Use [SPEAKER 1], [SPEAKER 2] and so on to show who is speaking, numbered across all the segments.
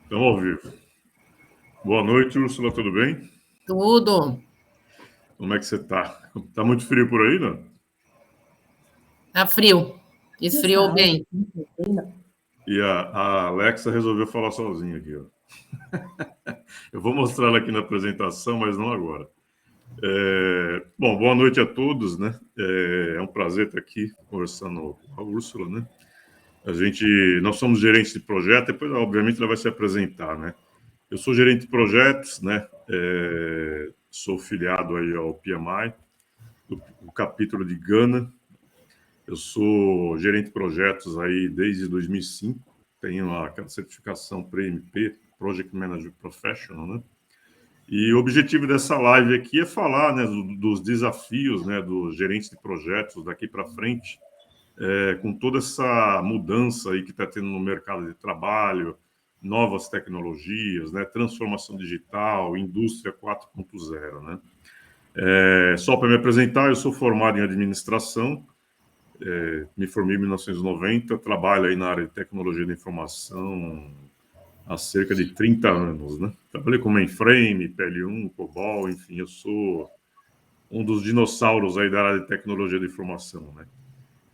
[SPEAKER 1] Estamos ao vivo. Boa noite, Úrsula, tudo bem?
[SPEAKER 2] Tudo.
[SPEAKER 1] Como é que você está? Está muito frio por aí, não?
[SPEAKER 2] Tá frio. Esfriou bem.
[SPEAKER 1] E a Alexa resolveu falar sozinha aqui, ó. Eu vou mostrar ela aqui na apresentação, mas não agora. Bom, boa noite a todos, né? É um prazer estar aqui conversando com a Úrsula, né? Nós somos gerentes de projeto, depois, obviamente, ela vai se apresentar, né? Eu sou gerente de projetos, né? Sou filiado aí ao PMI, do capítulo de Gana. Eu sou gerente de projetos aí desde 2005, tenho aquela certificação PMP, Project Manager Professional, né? E o objetivo dessa live aqui é falar, né, dos desafios, né, dos gerentes de projetos daqui para frente, com toda essa mudança aí que está tendo no mercado de trabalho, novas tecnologias, né, transformação digital, indústria 4.0, né? Só para me apresentar, eu sou formado em administração, me formei em 1990, trabalho aí na área de tecnologia da informação há cerca de 30 anos, né? Trabalhei com mainframe, PL1, COBOL, enfim, eu sou um dos dinossauros aí da área de tecnologia da informação, né?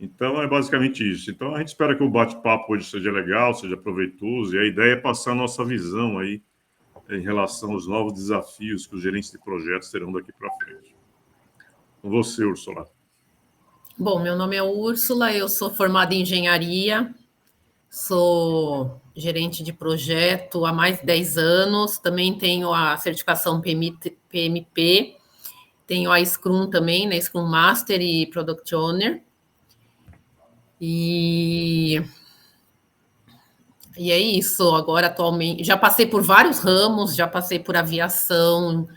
[SPEAKER 1] Então, é basicamente isso. Então, a gente espera que o bate-papo hoje seja legal, seja proveitoso, e a ideia é passar a nossa visão aí em relação aos novos desafios que os gerentes de projetos terão daqui para frente. Com você, Ursula.
[SPEAKER 2] Bom, meu nome é Úrsula, eu sou formada em engenharia, sou gerente de projeto há mais de 10 anos, também tenho a certificação PMP, tenho a Scrum também, né, Scrum Master e Product Owner. E, e é isso, agora atualmente, já passei por vários ramos, já passei por aviação,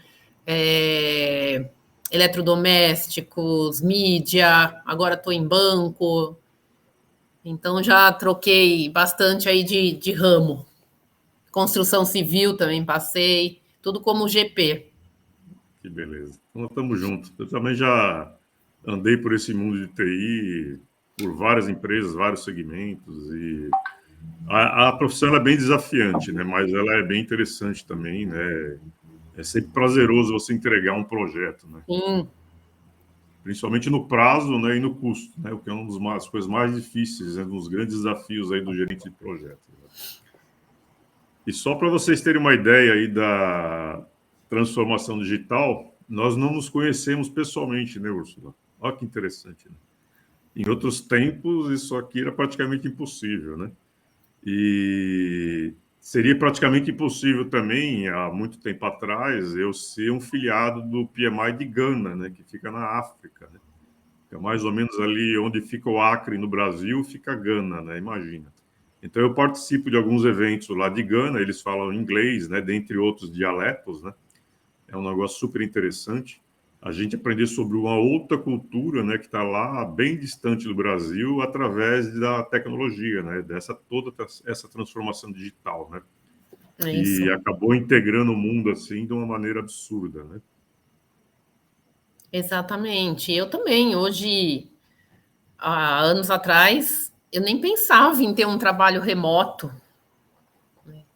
[SPEAKER 2] é, eletrodomésticos, mídia, agora estou em banco, então já troquei bastante aí de ramo. Construção civil também passei, tudo como GP.
[SPEAKER 1] Que beleza. Então, nós estamos juntos. Eu também já andei por esse mundo de TI, por várias empresas, vários segmentos, e a profissão ela é bem desafiante, né? Mas ela é bem interessante também, né? É sempre prazeroso você entregar um projeto, né?
[SPEAKER 2] Sim,
[SPEAKER 1] Principalmente no prazo, né, e no custo, né? O que é uma das coisas mais difíceis, né, um dos grandes desafios aí do gerente de projeto, né? E só para vocês terem uma ideia aí da transformação digital, nós não nos conhecemos pessoalmente, né, Úrsula? Olha que interessante, né? Em outros tempos, isso aqui era praticamente impossível, né? E seria praticamente impossível também, há muito tempo atrás, eu ser um filiado do PMI de Gana, né, que fica na África, né? Fica mais ou menos ali onde fica o Acre no Brasil, fica Gana, né? Imagina. Então eu participo de alguns eventos lá de Gana, eles falam inglês, né, dentre outros dialetos, né? É um negócio super interessante. A gente aprender sobre uma outra cultura, né, que está lá bem distante do Brasil, através da tecnologia, né, dessa toda essa transformação digital, né,
[SPEAKER 2] é
[SPEAKER 1] que
[SPEAKER 2] isso.
[SPEAKER 1] acabou integrando o mundo assim de uma maneira absurda, né?
[SPEAKER 2] Exatamente. Eu também, hoje, há anos atrás, eu nem pensava em ter um trabalho remoto.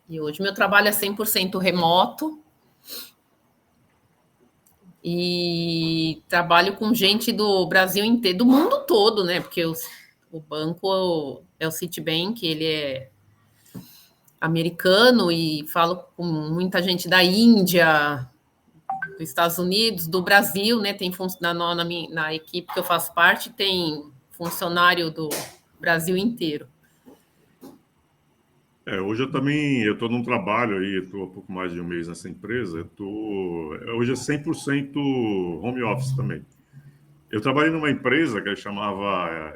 [SPEAKER 2] E hoje meu trabalho é 100% remoto e trabalho com gente do Brasil inteiro, do mundo todo, né? Porque o banco é o Citibank, ele é americano e falo com muita gente da Índia, dos Estados Unidos, do Brasil, né? Tem na equipe que eu faço parte, tem funcionário do Brasil inteiro.
[SPEAKER 1] Hoje eu também, eu estou num trabalho aí, estou há pouco mais de um mês nessa empresa, hoje é 100% home office também. Eu trabalhei numa empresa que chamava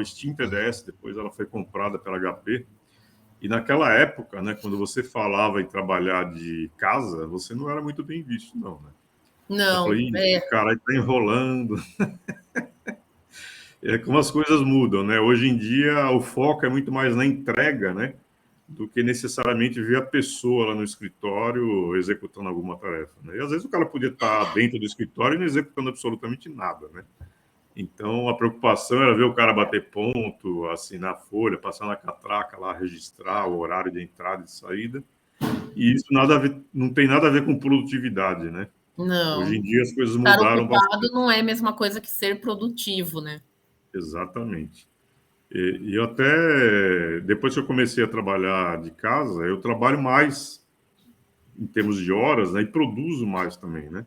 [SPEAKER 1] Steam TDS, depois ela foi comprada pela HP, e naquela época, né, quando você falava em trabalhar de casa, você não era muito bem visto, não, né? Eu
[SPEAKER 2] Não,
[SPEAKER 1] falei, esse cara aí tá enrolando. É como as coisas mudam, né? Hoje em dia o foco é muito mais na entrega, né? Do que necessariamente ver a pessoa lá no escritório executando alguma tarefa, né? E às vezes o cara podia estar dentro do escritório e não executando absolutamente nada, né? Então a preocupação era ver o cara bater ponto, assinar a folha, passar na catraca lá, registrar o horário de entrada e de saída. E isso não tem nada a ver com produtividade, né? Hoje
[SPEAKER 2] Não.
[SPEAKER 1] em dia as coisas
[SPEAKER 2] Estar
[SPEAKER 1] mudaram
[SPEAKER 2] ocupado
[SPEAKER 1] bastante.
[SPEAKER 2] não é a mesma coisa que ser produtivo, né?
[SPEAKER 1] Exatamente. E eu até, depois que eu comecei a trabalhar de casa, eu trabalho mais em termos de horas, né? E produzo mais também, né?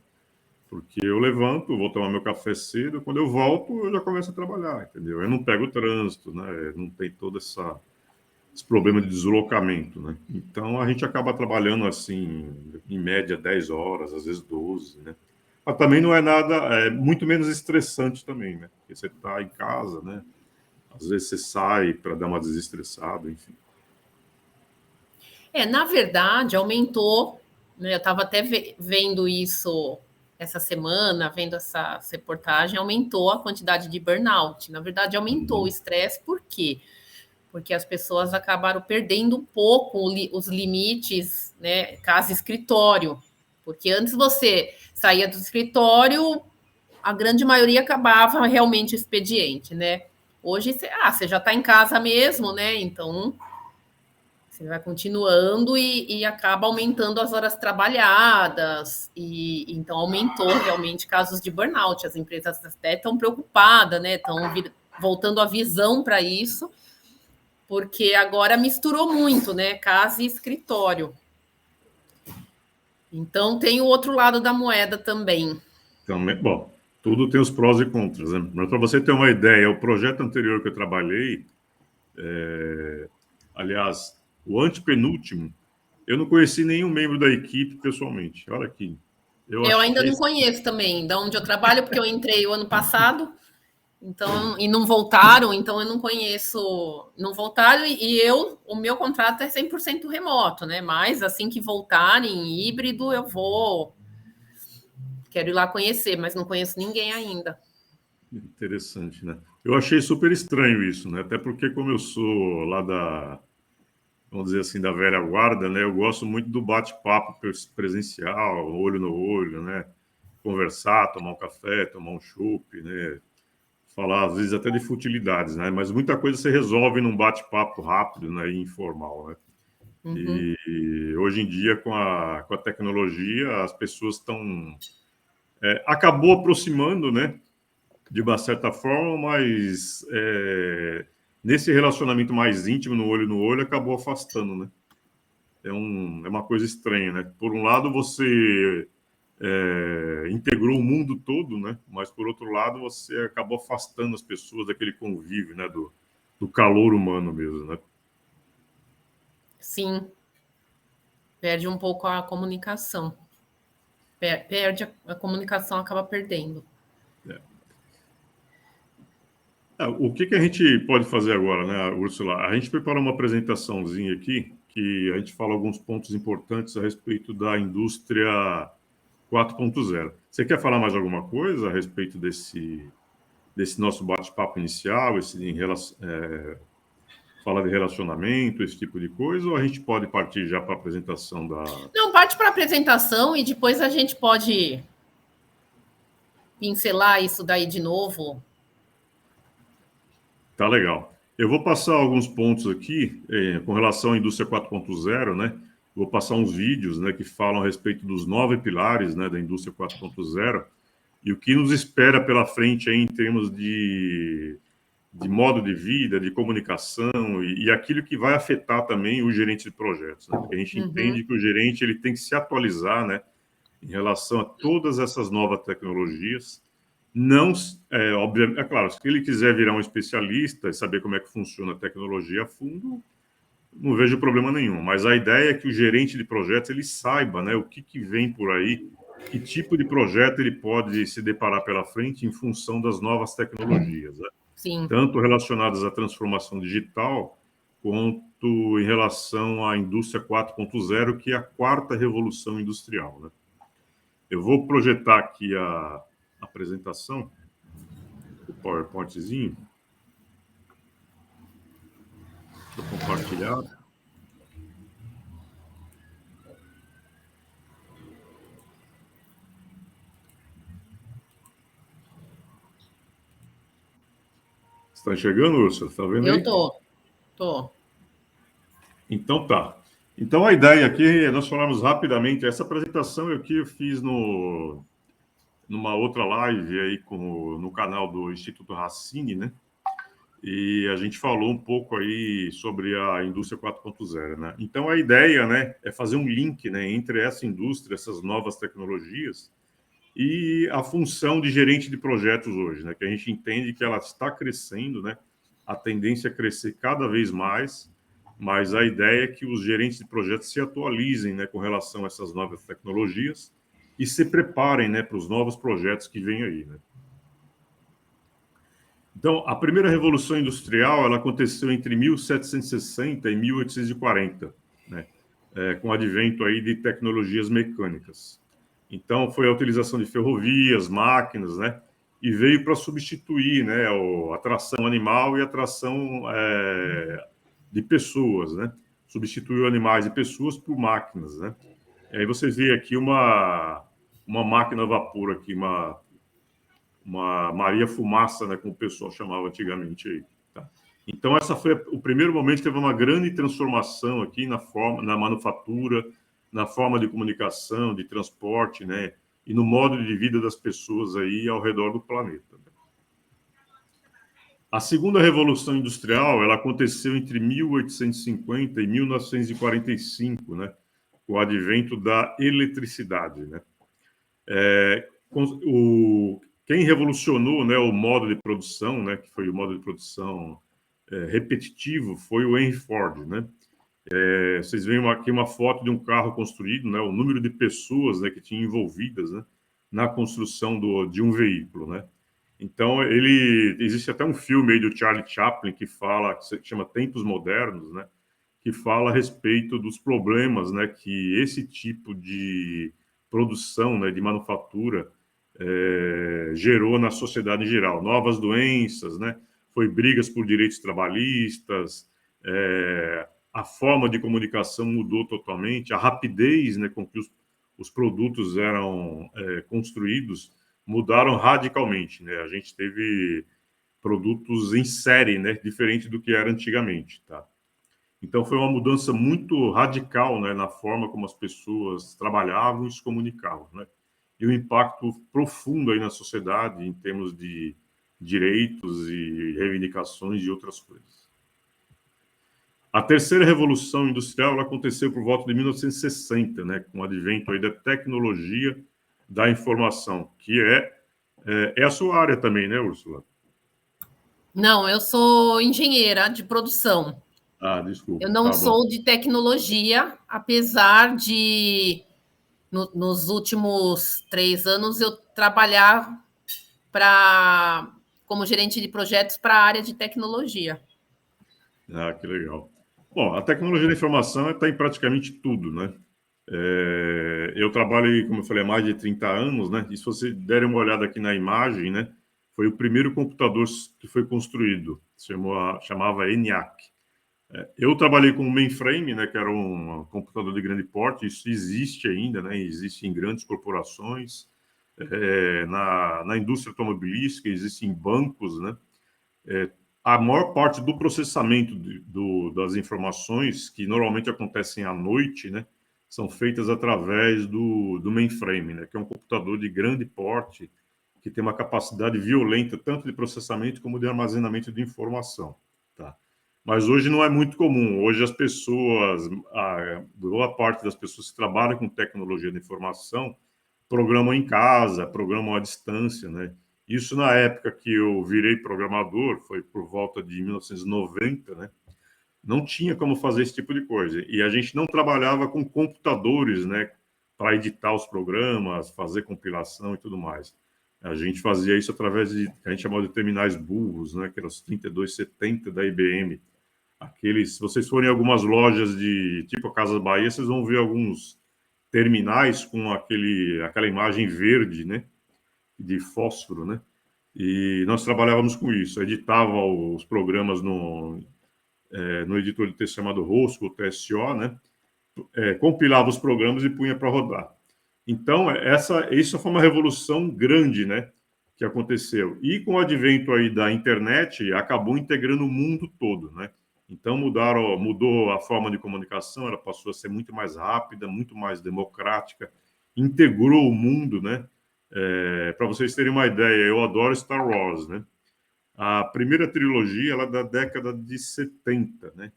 [SPEAKER 1] Porque eu levanto, vou tomar meu café cedo, quando eu volto, eu já começo a trabalhar, entendeu? Eu não pego o trânsito, né? Não tem todo esse problema de deslocamento, né? Então a gente acaba trabalhando assim, em média 10 horas, às vezes 12, né? Mas também não é nada, é muito menos estressante também, né? Porque você está em casa, né? Às vezes você sai para dar uma desestressada, enfim.
[SPEAKER 2] Na verdade, aumentou, né? Eu estava até vendo isso essa semana, vendo essa reportagem, aumentou a quantidade de burnout. Na verdade, aumentou o
[SPEAKER 1] Uhum.
[SPEAKER 2] estresse, por quê? Porque as pessoas acabaram perdendo um pouco os limites, né, casa-escritório. Porque antes você saía do escritório, a grande maioria acabava realmente o expediente, né? Hoje, você já está em casa mesmo, né? Então, você vai continuando e acaba aumentando as horas trabalhadas, e então aumentou realmente casos de burnout. As empresas até estão preocupadas, né? Estão voltando a visão para isso, porque agora misturou muito, né? Casa e escritório. Então tem o outro lado da moeda também.
[SPEAKER 1] Também, bom, tudo tem os prós e contras, né? Mas para você ter uma ideia, o projeto anterior que eu trabalhei, aliás, o antepenúltimo, eu não conheci nenhum membro da equipe pessoalmente. Olha aqui. Eu
[SPEAKER 2] Eu ainda
[SPEAKER 1] achei.
[SPEAKER 2] não conheço também de onde eu trabalho, porque eu entrei o ano passado, então, e não voltaram, então eu não conheço, não voltaram, o meu contrato é 100% remoto, né? Mas assim que voltarem híbrido, quero ir lá conhecer, mas não conheço ninguém ainda.
[SPEAKER 1] Interessante, né? Eu achei super estranho isso, né? Até porque, como eu sou lá vamos dizer assim, da velha guarda, né? Eu gosto muito do bate-papo presencial, olho no olho, né? Conversar, tomar um café, tomar um chopp, né? Falar, às vezes, até de futilidades, né? Mas muita coisa você resolve num bate-papo rápido, né? E informal, né?
[SPEAKER 2] Uhum.
[SPEAKER 1] E hoje em dia, com a tecnologia, as pessoas estão... acabou aproximando, né? De uma certa forma, mas nesse relacionamento mais íntimo, no olho, acabou afastando, né? É uma coisa estranha, né? Por um lado, você integrou o mundo todo, né? Mas por outro lado, você acabou afastando as pessoas daquele convívio, né? Do calor humano mesmo, né?
[SPEAKER 2] Sim, perde um pouco a comunicação. Perde a comunicação, acaba perdendo.
[SPEAKER 1] O que a gente pode fazer agora, né, Úrsula? A gente preparou uma apresentaçãozinha aqui que a gente fala alguns pontos importantes a respeito da indústria 4.0. Você quer falar mais alguma coisa a respeito desse nosso bate-papo inicial, falar de relacionamento, esse tipo de coisa, ou a gente pode partir já para a apresentação da...
[SPEAKER 2] Não, parte para a apresentação e depois a gente pode pincelar isso daí de novo.
[SPEAKER 1] Tá legal. Eu vou passar alguns pontos aqui com relação à indústria 4.0, né? Vou passar uns vídeos, né, que falam a respeito dos 9 pilares, né, da indústria 4.0 e o que nos espera pela frente aí em termos de modo de vida, de comunicação e aquilo que vai afetar também o gerente de projetos, né? Porque a gente
[SPEAKER 2] Uhum.
[SPEAKER 1] entende que o gerente ele tem que se atualizar, né, em relação a todas essas novas tecnologias. Não, obviamente, é claro, se ele quiser virar um especialista e saber como é que funciona a tecnologia a fundo, não vejo problema nenhum. Mas a ideia é que o gerente de projetos ele saiba, né, o que vem por aí, que tipo de projeto ele pode se deparar pela frente em função das novas tecnologias, né?
[SPEAKER 2] Sim.
[SPEAKER 1] Tanto relacionadas à transformação digital, quanto em relação à indústria 4.0, que é a quarta revolução industrial, né? Eu vou projetar aqui a apresentação, o PowerPointzinho. Deixa eu compartilhar. Está enxergando, Ursula? Está vendo
[SPEAKER 2] Eu
[SPEAKER 1] aí?
[SPEAKER 2] tô.
[SPEAKER 1] Então tá. Então, a ideia aqui, nós falamos rapidamente, essa apresentação aqui eu fiz numa outra live aí no canal do Instituto Racine, né? E a gente falou um pouco aí sobre a indústria 4.0, né? Então, a ideia, né, é fazer um link, né, entre essa indústria, essas novas tecnologias e a função de gerente de projetos hoje, né? Que a gente entende que ela está crescendo, né? A tendência é crescer cada vez mais, mas a ideia é que os gerentes de projetos se atualizem, né, com relação a essas novas tecnologias e se preparem, né, para os novos projetos que vêm aí, né? Então, a primeira revolução industrial ela aconteceu entre 1760 e 1840, né? Com o advento aí de tecnologias mecânicas. Então, foi a utilização de ferrovias, máquinas, né? E veio para substituir, né, a tração animal e a tração de pessoas, né? Substituiu animais e pessoas por máquinas, né? E aí você vê aqui uma máquina a vapor aqui, uma Maria Fumaça, né, como o pessoal chamava antigamente aí. Tá? Então, essa foi o primeiro momento que teve uma grande transformação aqui na manufatura, na forma de comunicação, de transporte, né, e no modo de vida das pessoas aí ao redor do planeta. A segunda revolução industrial ela aconteceu entre 1850 e 1945, né, com o advento da eletricidade, né. Quem revolucionou, né, o modo de produção, né, que foi o modo de produção repetitivo, foi o Henry Ford, né? Vocês veem aqui uma foto de um carro construído, né, o número de pessoas, né, que tinham envolvidas, né, na construção de um veículo, né? Então, existe até um filme aí do Charlie Chaplin que chama Tempos Modernos, né, que fala a respeito dos problemas, né, que esse tipo de produção, né, de manufatura gerou na sociedade em geral. Novas doenças, né? Foi brigas por direitos trabalhistas, a forma de comunicação mudou totalmente, a rapidez, né, com que os produtos eram construídos mudaram radicalmente, né? A gente teve produtos em série, né, diferente do que era antigamente, tá? Então foi uma mudança muito radical, né, na forma como as pessoas trabalhavam e se comunicavam, né? E um impacto profundo aí na sociedade em termos de direitos e reivindicações e outras coisas. A terceira revolução industrial ela aconteceu por volta de 1960, né, com o advento aí da tecnologia da informação, que é a sua área também, né, Úrsula?
[SPEAKER 2] Não, eu sou engenheira de produção.
[SPEAKER 1] Ah, desculpa,
[SPEAKER 2] Eu não
[SPEAKER 1] tá bom.
[SPEAKER 2] sou de tecnologia, apesar de, nos últimos 3 anos, eu trabalhar como gerente de projetos para a área de tecnologia.
[SPEAKER 1] Ah, que legal. Bom, a tecnologia da informação está em praticamente tudo, né? Eu trabalho, como eu falei, há mais de 30 anos, né? E se você der uma olhada aqui na imagem, né? Foi o primeiro computador que foi construído, chamava ENIAC. Eu trabalhei com o mainframe, né? Que era um computador de grande porte, isso existe ainda, né? Existe em grandes corporações, na indústria automobilística, existe em bancos, né? A maior parte do processamento das informações, que normalmente acontecem à noite, né, são feitas através do mainframe, né, que é um computador de grande porte, que tem uma capacidade violenta, tanto de processamento como de armazenamento de informação. Tá? Mas hoje não é muito comum. Hoje as pessoas, a boa parte das pessoas que trabalham com tecnologia de informação, programam em casa, programam à distância, né? Isso na época que eu virei programador, foi por volta de 1990, né? Não tinha como fazer esse tipo de coisa. E a gente não trabalhava com computadores, né? Para editar os programas, fazer compilação e tudo mais. A gente fazia isso através de, a gente chamava de terminais burros, né? Que eram os 3270 da IBM. Se vocês forem em algumas lojas de tipo a Casas Bahia, vocês vão ver alguns terminais com aquela imagem verde, né? De fósforo, né? E nós trabalhávamos com isso, editava os programas no editor de texto chamado Rosco, o TSO, né? Compilava os programas e punha para rodar. Então, isso foi uma revolução grande, né? Que aconteceu. E com o advento aí da internet, acabou integrando o mundo todo, né? Então, mudou a forma de comunicação, ela passou a ser muito mais rápida, muito mais democrática, integrou o mundo, né? Para vocês terem uma ideia, eu adoro Star Wars, né? A primeira trilogia ela é da década de 70, né?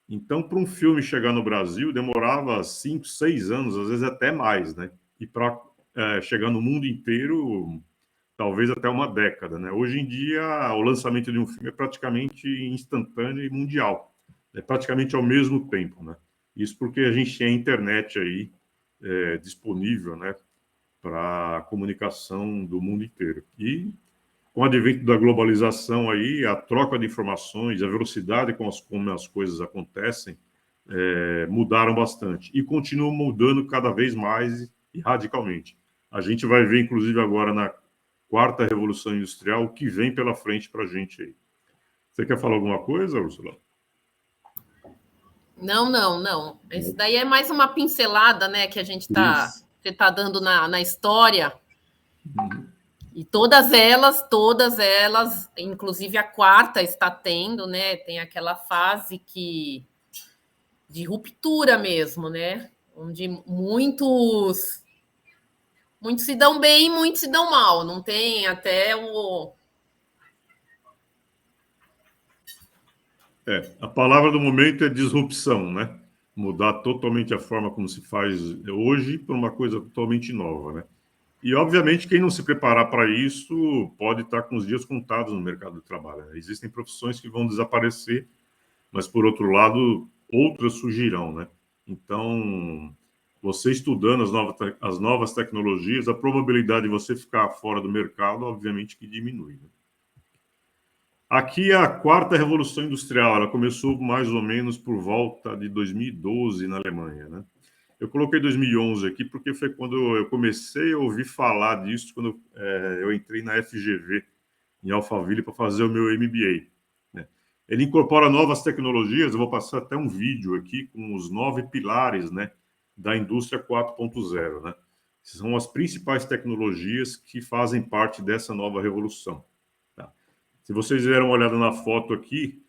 [SPEAKER 1] Então, para um filme chegar no Brasil, demorava 5, 6 anos, às vezes até mais, né? E para chegar no mundo inteiro, talvez até uma década, né? Hoje em dia, o lançamento de um filme é praticamente instantâneo e mundial. É praticamente ao mesmo tempo, né? Isso porque a gente tem a internet aí disponível, né? Para a comunicação do mundo inteiro. E com o advento da globalização aí, a troca de informações, a velocidade como as coisas acontecem, mudaram bastante. E continuam mudando cada vez mais e radicalmente. A gente vai ver, inclusive, agora na quarta revolução industrial, o que vem pela frente para a gente aí. Você quer falar alguma coisa, Úrsula?
[SPEAKER 2] Não, não, não. Isso daí é mais uma pincelada, né, que a gente você tá dando na história.
[SPEAKER 1] Uhum.
[SPEAKER 2] E todas elas, inclusive a quarta está tendo, né? Tem aquela fase de ruptura mesmo, né? Onde muitos se dão bem, muitos se dão mal. Não tem até o
[SPEAKER 1] A palavra do momento é disrupção, né? Mudar totalmente a forma como se faz hoje para uma coisa totalmente nova, né? E, obviamente, quem não se preparar para isso pode estar com os dias contados no mercado de trabalho, né? Existem profissões que vão desaparecer, mas, por outro lado, outras surgirão, né? Então, você estudando as novas tecnologias, a probabilidade de você ficar fora do mercado, obviamente, que diminui, né? Aqui é a quarta revolução industrial, ela começou mais ou menos por volta de 2012 na Alemanha, né? Eu coloquei 2011 aqui porque foi quando eu comecei a ouvir falar disso, quando eu entrei na FGV, em Alphaville, para fazer o meu MBA, né? Ele incorpora novas tecnologias, eu vou passar até um vídeo aqui com os 9 pilares, né, da indústria 4.0, né? São as principais tecnologias que fazem parte dessa nova revolução. Tá? Se vocês deram uma olhada na foto aqui,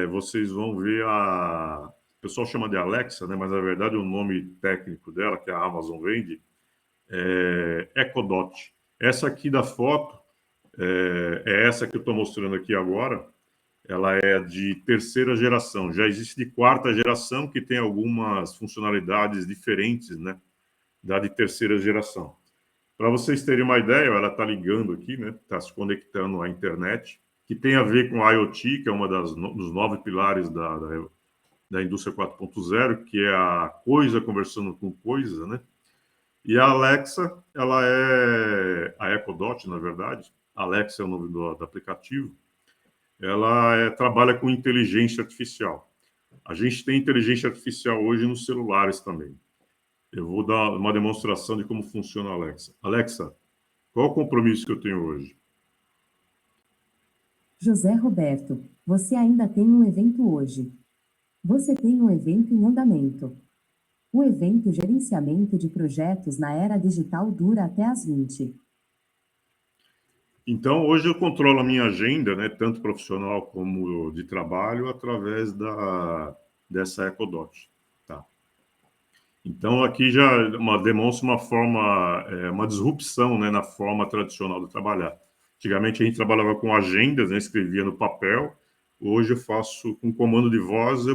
[SPEAKER 1] vocês vão ver o pessoal chama de Alexa, né? Mas na verdade o nome técnico dela, que a Amazon vende, é Echo Dot. Essa aqui da foto é essa que eu estou mostrando aqui agora. Ela é de terceira geração. Já existe de quarta geração, que tem algumas funcionalidades diferentes, né, da de terceira geração. Para vocês terem uma ideia, ela está ligando aqui, né? Está se conectando à internet, que tem a ver com a IoT, que é uma dos 9 pilares da indústria 4.0, que é a coisa conversando com coisa, né? E a Alexa, ela é a Echo Dot, na verdade. Alexa é o nome do aplicativo. Ela trabalha com inteligência artificial. A gente tem inteligência artificial hoje nos celulares também. Eu vou dar uma demonstração de como funciona a Alexa. Alexa, qual o compromisso que eu tenho hoje?
[SPEAKER 3] José Roberto, você ainda tem um evento hoje. Você tem um evento em andamento. O evento Gerenciamento de Projetos na Era Digital dura até às 20.
[SPEAKER 1] Então, hoje eu controlo a minha agenda, né, tanto profissional como de trabalho, através dessa EcoDot. Tá? Então, aqui já demonstra uma forma, uma disrupção, né, na forma tradicional de trabalhar. Antigamente a gente trabalhava com agendas, né, escrevia no papel. Hoje eu faço com comando de voz,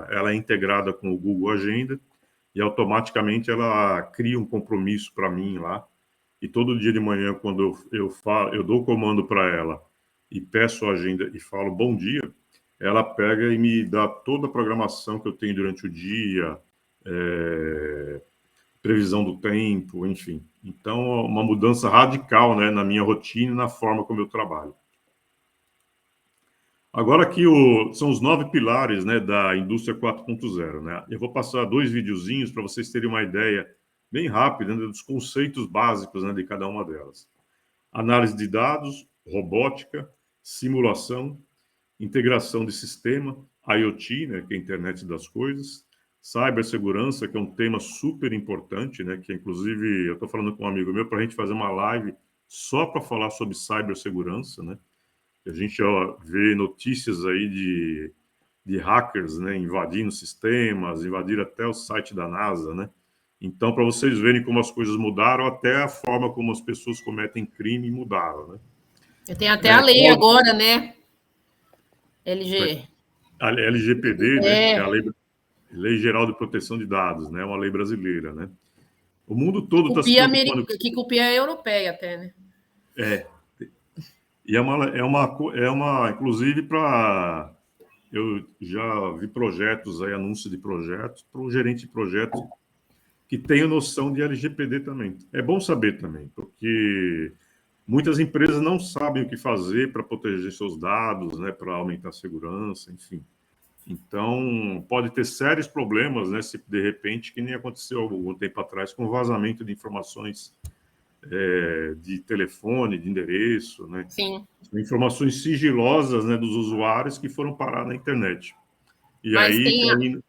[SPEAKER 1] ela é integrada com o Google Agenda e automaticamente ela cria um compromisso para mim lá. E todo dia de manhã, quando eu dou o comando para ela e peço a agenda e falo bom dia, ela pega e me dá toda a programação que eu tenho durante o dia, previsão do tempo, enfim. Então, uma mudança radical, né, na minha rotina e na forma como eu trabalho. Agora aqui são os 9 pilares, né, da indústria 4.0, né? Eu vou passar 2 videozinhos para vocês terem uma ideia bem rápida, né, dos conceitos básicos, né, de cada uma delas. Análise de dados, robótica, simulação, integração de sistema, IoT, né, que é a internet das coisas, cibersegurança, que é um tema super importante, né, que inclusive eu estou falando com um amigo meu para a gente fazer uma live só para falar sobre cibersegurança, né? A gente vê notícias aí de de hackers, né, invadindo sistemas, invadir até o site da NASA, né? Então, para vocês verem como as coisas mudaram, até a forma como as pessoas cometem crime mudaram, né?
[SPEAKER 2] Tem até a lei agora, né? LG.
[SPEAKER 1] A LGPD, né, que é a
[SPEAKER 2] É,
[SPEAKER 1] Lei Geral de Proteção de Dados, né, uma lei brasileira, né? O mundo todo está se preocupando.
[SPEAKER 2] que copia a europeia até, né?
[SPEAKER 1] É, e inclusive para eu já vi projetos aí, anúncio de projetos para o gerente de projeto que tenha noção de LGPD também. É bom saber também, porque muitas empresas não sabem o que fazer para proteger seus dados, né, para aumentar a segurança, enfim. Então, pode ter sérios problemas, né, se de repente, que nem aconteceu algum tempo atrás, com vazamento de informações de telefone, de endereço, né?
[SPEAKER 2] Sim.
[SPEAKER 1] Informações sigilosas, né, dos usuários que foram parar na internet. E
[SPEAKER 2] Mas
[SPEAKER 1] aí,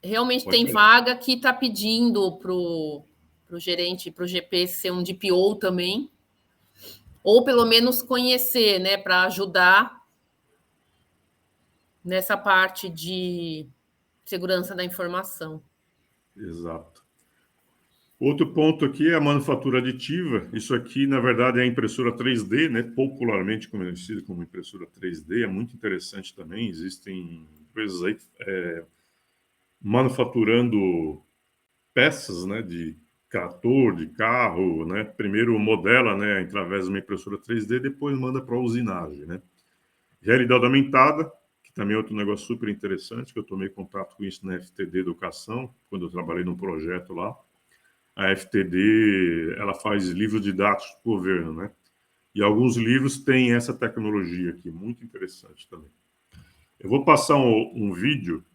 [SPEAKER 2] realmente
[SPEAKER 1] pode
[SPEAKER 2] tem
[SPEAKER 1] falar.
[SPEAKER 2] vaga que está pedindo para o gerente, para o GP ser um DPO também, ou pelo menos conhecer, né, para ajudar nessa parte de segurança da informação.
[SPEAKER 1] Exato. Outro ponto aqui é a manufatura aditiva. Isso aqui, na verdade, é a impressora 3D, né? Popularmente conhecida como impressora 3D. É muito interessante também. Existem empresas aí manufaturando peças, né, de trator, de carro, né? Primeiro modela, né, através de uma impressora 3D, depois manda para a usinagem, né? Realidade aumentada, que também é outro negócio super interessante, que eu tomei contato com isso na FTD Educação, quando eu trabalhei num projeto lá. A FTD, ela faz livros didáticos para o governo, né? E alguns livros têm essa tecnologia aqui, muito interessante também. Eu vou passar um vídeo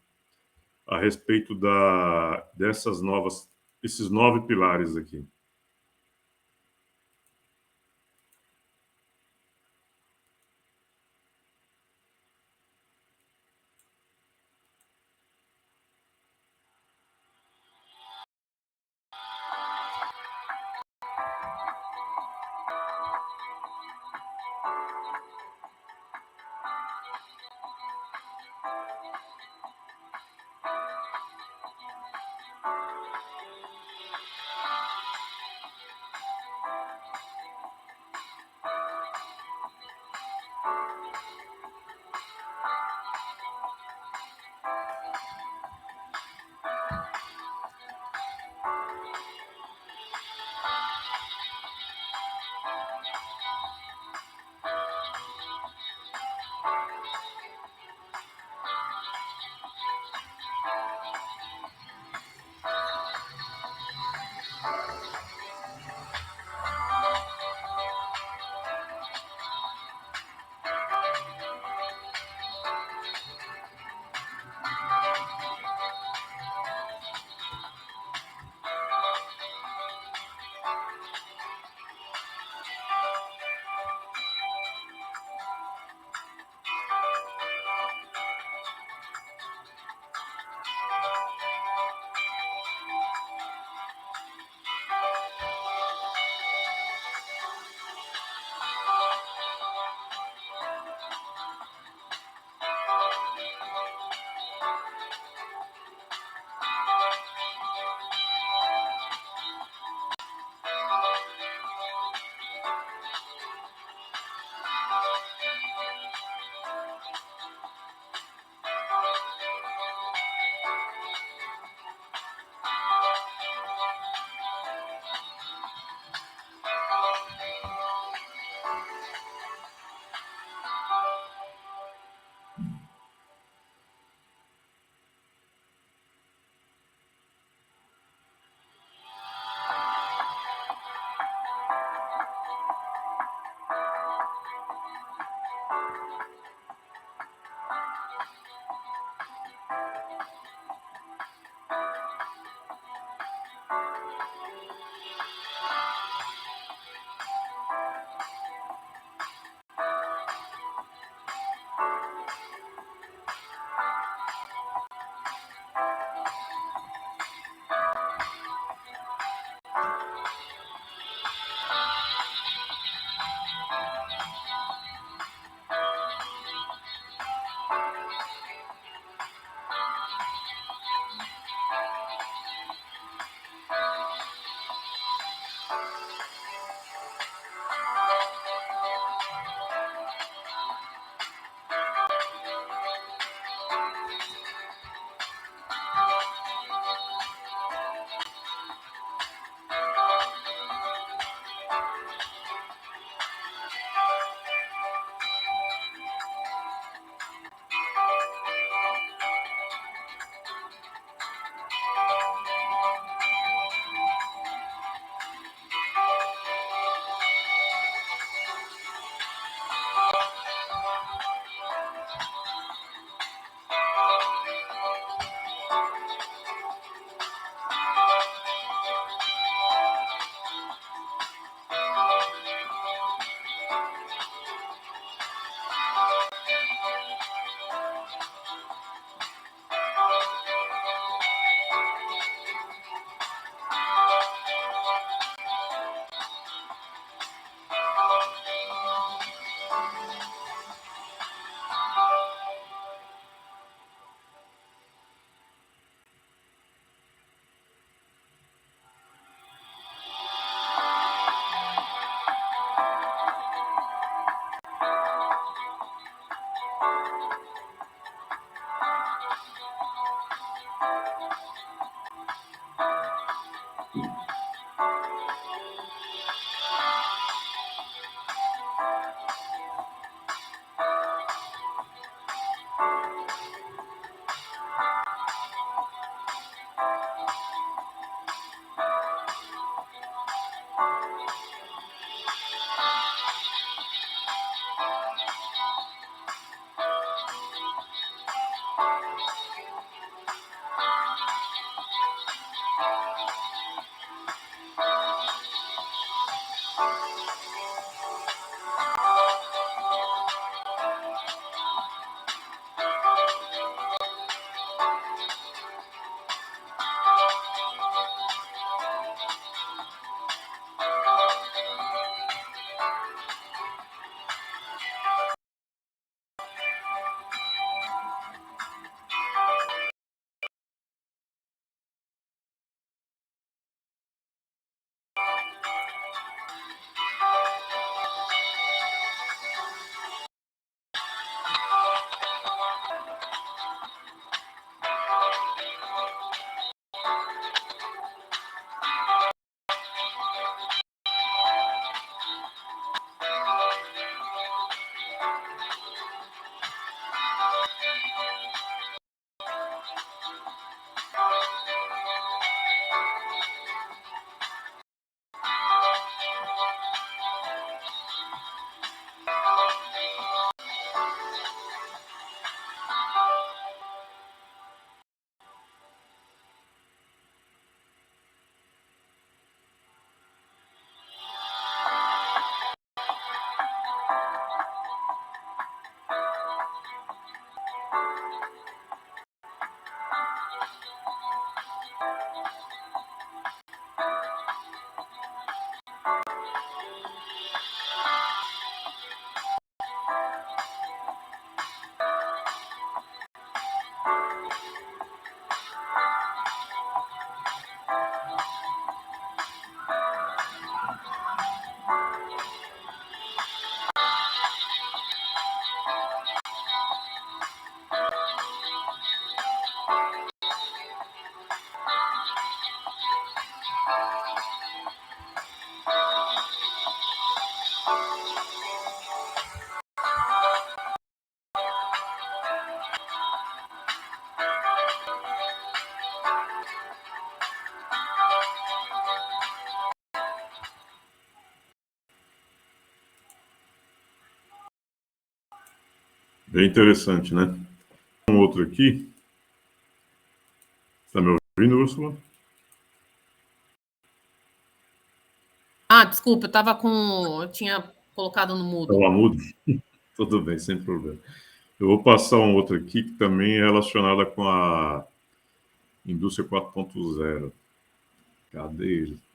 [SPEAKER 1] a respeito esses 9 pilares aqui. Bem interessante, né? Um outro aqui. Está me ouvindo, Úrsula?
[SPEAKER 2] Desculpa, eu tinha colocado no mudo.
[SPEAKER 1] Estava mudo? Tudo bem, sem problema. Eu vou passar um outro aqui que também é relacionado com a indústria 4.0. Cadê ele?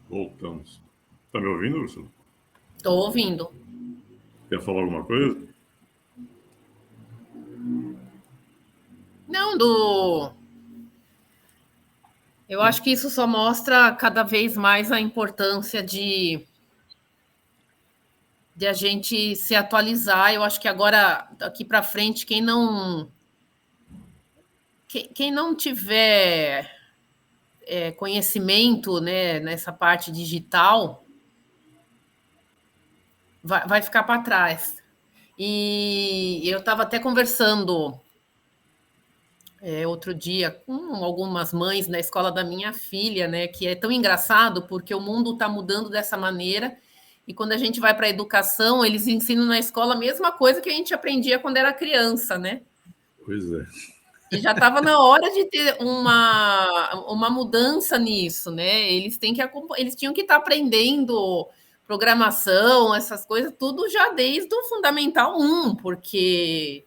[SPEAKER 1] Voltamos. Está me ouvindo, Ursula?
[SPEAKER 2] Estou ouvindo.
[SPEAKER 1] Quer falar alguma coisa?
[SPEAKER 2] Não, eu acho que isso só mostra cada vez mais a importância de a gente se atualizar. Eu acho que agora, daqui para frente, quem não tiver conhecimento, né, nessa parte digital vai ficar para trás. E eu estava até conversando outro dia com algumas mães na escola da minha filha, né? Que é tão engraçado porque o mundo está mudando dessa maneira. E quando a gente vai para a educação, eles ensinam na escola a mesma coisa que a gente aprendia quando era criança, né?
[SPEAKER 1] Pois é.
[SPEAKER 2] E já estava na hora de ter uma mudança nisso, né? Eles tinham que estar aprendendo programação, essas coisas, tudo já desde o Fundamental 1, porque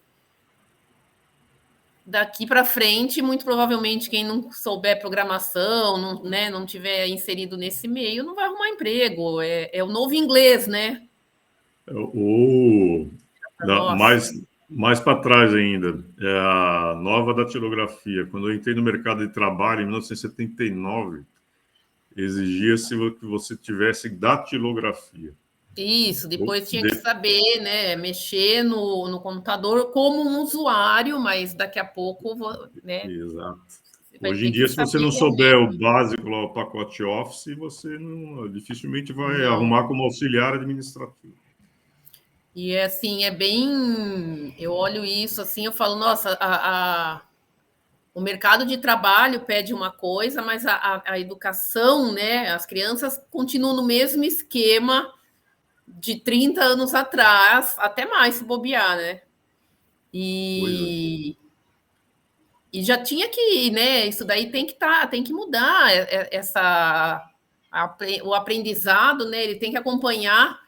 [SPEAKER 2] daqui para frente, muito provavelmente, quem não souber programação, não, né, não tiver inserido nesse meio, não vai arrumar emprego. É o novo inglês, né?
[SPEAKER 1] Ou
[SPEAKER 2] Nossa.
[SPEAKER 1] mais para trás ainda, é a nova datilografia. Quando eu entrei no mercado de trabalho em 1979, exigia-se que você tivesse datilografia.
[SPEAKER 2] Isso, depois tinha que saber, né, mexer no computador como um usuário, mas daqui a pouco, né,
[SPEAKER 1] Exato.
[SPEAKER 2] você vai
[SPEAKER 1] Hoje em
[SPEAKER 2] ter que
[SPEAKER 1] dia, se você
[SPEAKER 2] saber
[SPEAKER 1] não souber
[SPEAKER 2] realmente.
[SPEAKER 1] o básico, lá, o pacote Office, você dificilmente vai
[SPEAKER 2] Não.
[SPEAKER 1] arrumar como auxiliar administrativo.
[SPEAKER 2] E é assim, é bem. Eu olho isso assim, eu falo, nossa, o mercado de trabalho pede uma coisa, mas a educação, né? As crianças continuam no mesmo esquema de 30 anos atrás, até mais se bobear, né?
[SPEAKER 1] Pois é.
[SPEAKER 2] E já tinha que, né? Isso daí tem que mudar o aprendizado, né? Ele tem que acompanhar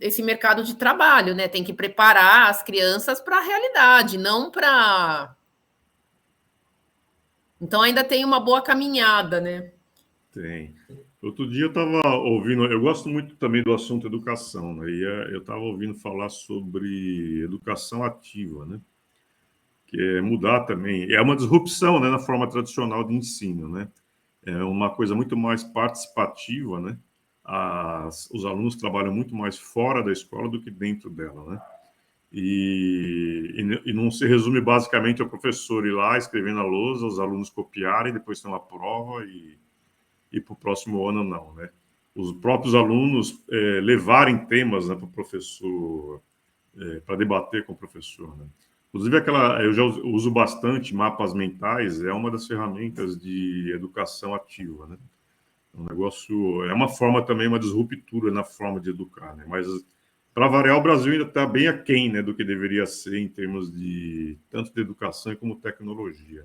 [SPEAKER 2] esse mercado de trabalho, né? Tem que preparar as crianças para a realidade, não para. Então ainda tem uma boa caminhada, né?
[SPEAKER 1] Tem. Outro dia eu estava ouvindo, eu gosto muito também do assunto educação, né? E eu estava ouvindo falar sobre educação ativa, né? Que é mudar também. É uma disrupção, né, na forma tradicional de ensino, né? É uma coisa muito mais participativa, né? Os alunos trabalham muito mais fora da escola do que dentro dela, né? E não se resume basicamente ao professor ir lá escrevendo a lousa, os alunos copiarem, depois tem uma prova e para o próximo ano não, né? Os próprios alunos levarem temas, né, para o professor, para debater com o professor, né? Inclusive eu já uso bastante mapas mentais, é uma das ferramentas de educação ativa, né? Um negócio, é uma forma também, uma disruptura na forma de educar, né? Mas para variar, o Brasil ainda está bem aquém, né, do que deveria ser em termos de tanto de educação como tecnologia.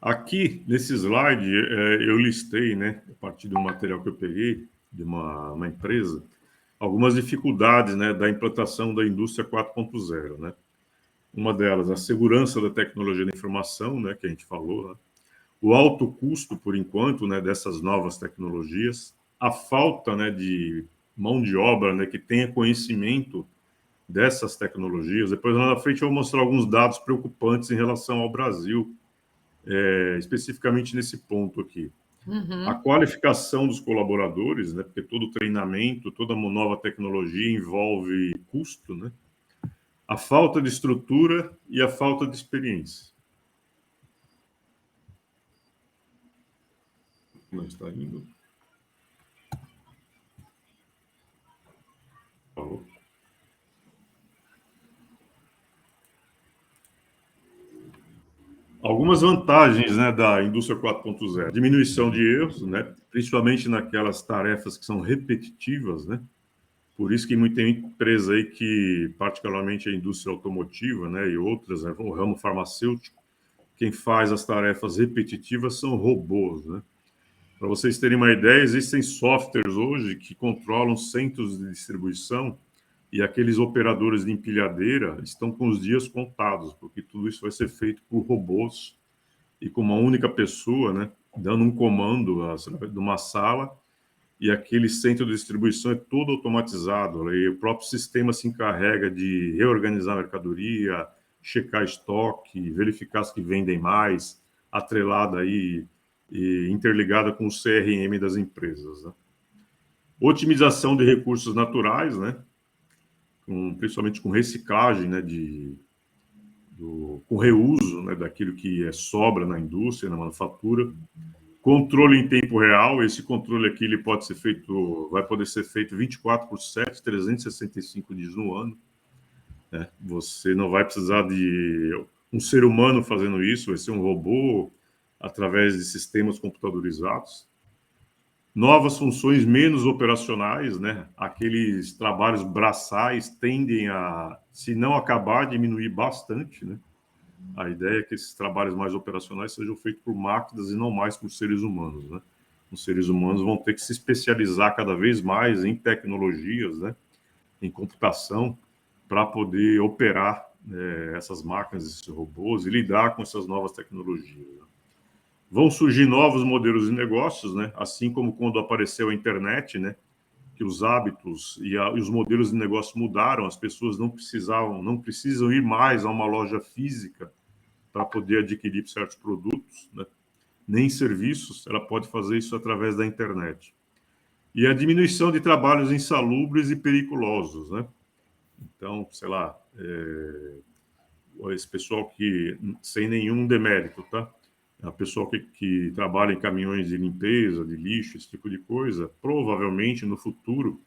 [SPEAKER 1] Aqui, nesse slide, eu listei, né, a partir do material que eu peguei de uma empresa, algumas dificuldades, né, da implantação da indústria 4.0, né? Uma delas, a segurança da tecnologia da informação, né, que a gente falou, né? O alto custo, por enquanto, né, dessas novas tecnologias, a falta, né, de mão de obra, né, que tenha conhecimento dessas tecnologias. Depois, lá na frente, eu vou mostrar alguns dados preocupantes em relação ao Brasil, especificamente nesse ponto aqui. A
[SPEAKER 2] Uhum.
[SPEAKER 1] qualificação dos colaboradores, né, porque todo treinamento, toda nova tecnologia envolve custo, né? A falta de estrutura e a falta de experiência. Não está indo. Falou. algumas vantagens, né, da indústria 4.0. Diminuição de erros, né, principalmente naquelas tarefas que são repetitivas, né? Por isso que muita empresa aí que, particularmente a indústria automotiva, né, e outras, né, o ramo farmacêutico, quem faz as tarefas repetitivas são robôs, né? Para vocês terem uma ideia, existem softwares hoje que controlam centros de distribuição e aqueles operadores de empilhadeira estão com os dias contados, porque tudo isso vai ser feito por robôs e com uma única pessoa, né, dando um comando de uma sala, e aquele centro de distribuição é todo automatizado, e o próprio sistema se encarrega de reorganizar a mercadoria, checar estoque, verificar as que vendem mais, atrelada aí e interligada com o CRM das empresas, né? Otimização de recursos naturais, né? Principalmente com reciclagem, né? Com reuso, né? Daquilo que sobra na indústria, na manufatura. Controle em tempo real. Esse controle aqui ele pode ser feito, vai poder ser feito 24/7, 365 dias no ano, né? Você não vai precisar de um ser humano fazendo isso, vai ser um robô através de sistemas computadorizados. Novas funções menos operacionais, né? Aqueles trabalhos braçais tendem a, se não acabar, diminuir bastante, né? A ideia é que esses trabalhos mais operacionais sejam feitos por máquinas e não mais por seres humanos, né? Os seres humanos vão ter que se especializar cada vez mais em tecnologias, né? Em computação, para poder operar essas máquinas, esses robôs e lidar com essas novas tecnologias, né? Vão surgir novos modelos de negócios, né? Assim como quando apareceu a internet, né? Que os hábitos e os modelos de negócio mudaram, as pessoas não precisam ir mais a uma loja física para poder adquirir certos produtos, né? Nem serviços, ela pode fazer isso através da internet. E a diminuição de trabalhos insalubres e periculosos, né? Então, sei lá, esse pessoal que, sem nenhum demérito, tá? A pessoa que trabalha em caminhões de limpeza, de lixo, esse tipo de coisa, provavelmente no futuro,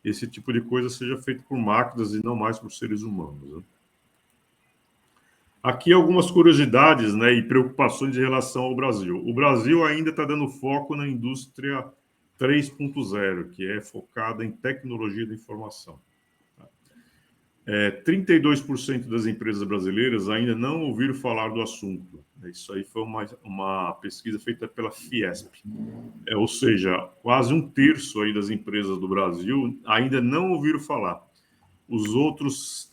[SPEAKER 1] esse tipo de coisa seja feito por máquinas e não mais por seres humanos, né? Aqui algumas curiosidades, né, e preocupações em relação ao Brasil. O Brasil ainda está dando foco na indústria 3.0, que é focada em tecnologia da informação. 32% das empresas brasileiras ainda não ouviram falar do assunto. Isso aí foi uma pesquisa feita pela Fiesp. Ou seja, quase um terço aí das empresas do Brasil ainda não ouviram falar. Os outros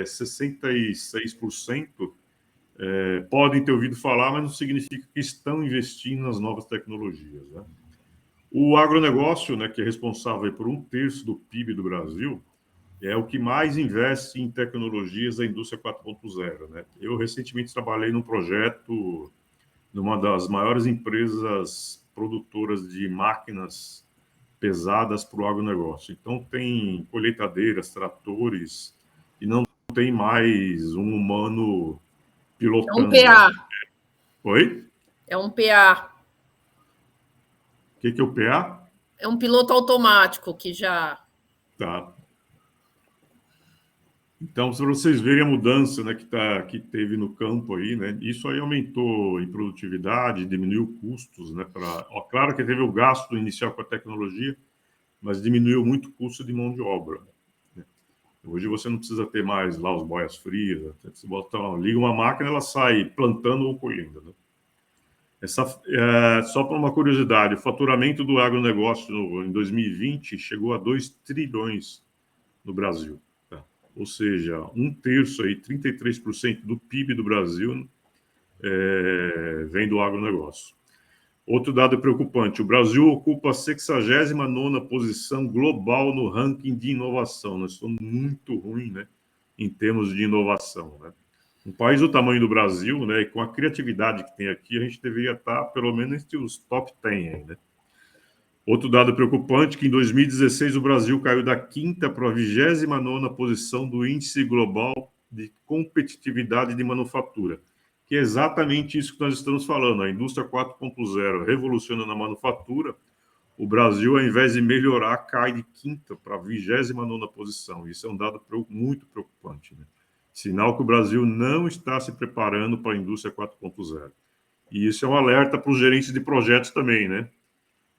[SPEAKER 1] 66% podem ter ouvido falar, mas não significa que estão investindo nas novas tecnologias, né? O agronegócio, né, que é responsável por um terço do PIB do Brasil, é o que mais investe em tecnologias da indústria 4.0, né? Eu recentemente trabalhei num projeto numa das maiores empresas produtoras de máquinas pesadas para o agronegócio. Então, tem colheitadeiras, tratores, e não tem mais um humano
[SPEAKER 2] É um
[SPEAKER 1] pilotando, né?
[SPEAKER 2] PA.
[SPEAKER 1] Oi?
[SPEAKER 2] É um PA.
[SPEAKER 1] O que é o PA?
[SPEAKER 2] É um piloto automático que já...
[SPEAKER 1] Tá. Então, para vocês verem a mudança, né, que teve no campo aí, né, isso aí aumentou em produtividade, diminuiu custos, né, claro que teve o gasto inicial com a tecnologia, mas diminuiu muito o custo de mão de obra, né? Hoje você não precisa ter mais lá os boias frias, né? Você liga uma máquina, ela sai plantando ou colhendo, né? Só para uma curiosidade, o faturamento do agronegócio em 2020 chegou a 2 trilhões no Brasil. Ou seja, um terço, aí, 33% do PIB do Brasil vem do agronegócio. Outro dado preocupante, o Brasil ocupa a 69ª posição global no ranking de inovação. Nós somos muito ruins, né, em termos de inovação, né? Um país do tamanho do Brasil, né, e com a criatividade que tem aqui, a gente deveria estar pelo menos entre os top 10 aí, né? Outro dado preocupante, que em 2016 o Brasil caiu da 5ª para a 29ª posição do Índice Global de Competitividade de Manufatura, que é exatamente isso que nós estamos falando. A indústria 4.0 revoluciona a manufatura. O Brasil, ao invés de melhorar, cai de 5ª para a 29ª posição. Isso é um dado muito preocupante, né? Sinal que o Brasil não está se preparando para a indústria 4.0. E isso é um alerta para os gerentes de projetos também, né?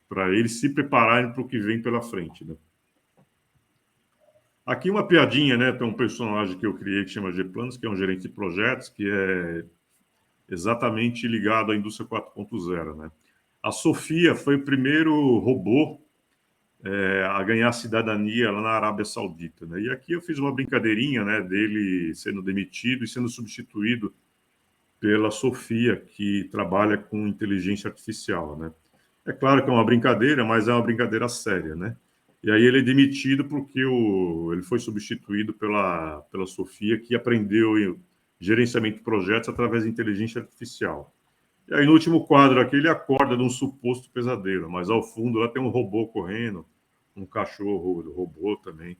[SPEAKER 1] Para eles se prepararem para o que vem pela frente, né? Aqui uma piadinha, né? Tem um personagem que eu criei que chama G-Planos, que é um gerente de projetos, que é exatamente ligado à indústria 4.0, né? A Sofia foi o primeiro robô a ganhar cidadania lá na Arábia Saudita, né? E aqui eu fiz uma brincadeirinha, né, dele sendo demitido e sendo substituído pela Sofia, que trabalha com inteligência artificial, né? É claro que é uma brincadeira, mas é uma brincadeira séria, né? E aí ele é demitido porque ele foi substituído pela Sofia, que aprendeu gerenciamento de projetos através de inteligência artificial. E aí no último quadro aqui ele acorda de um suposto pesadelo, mas ao fundo lá tem um robô correndo, um cachorro robô também.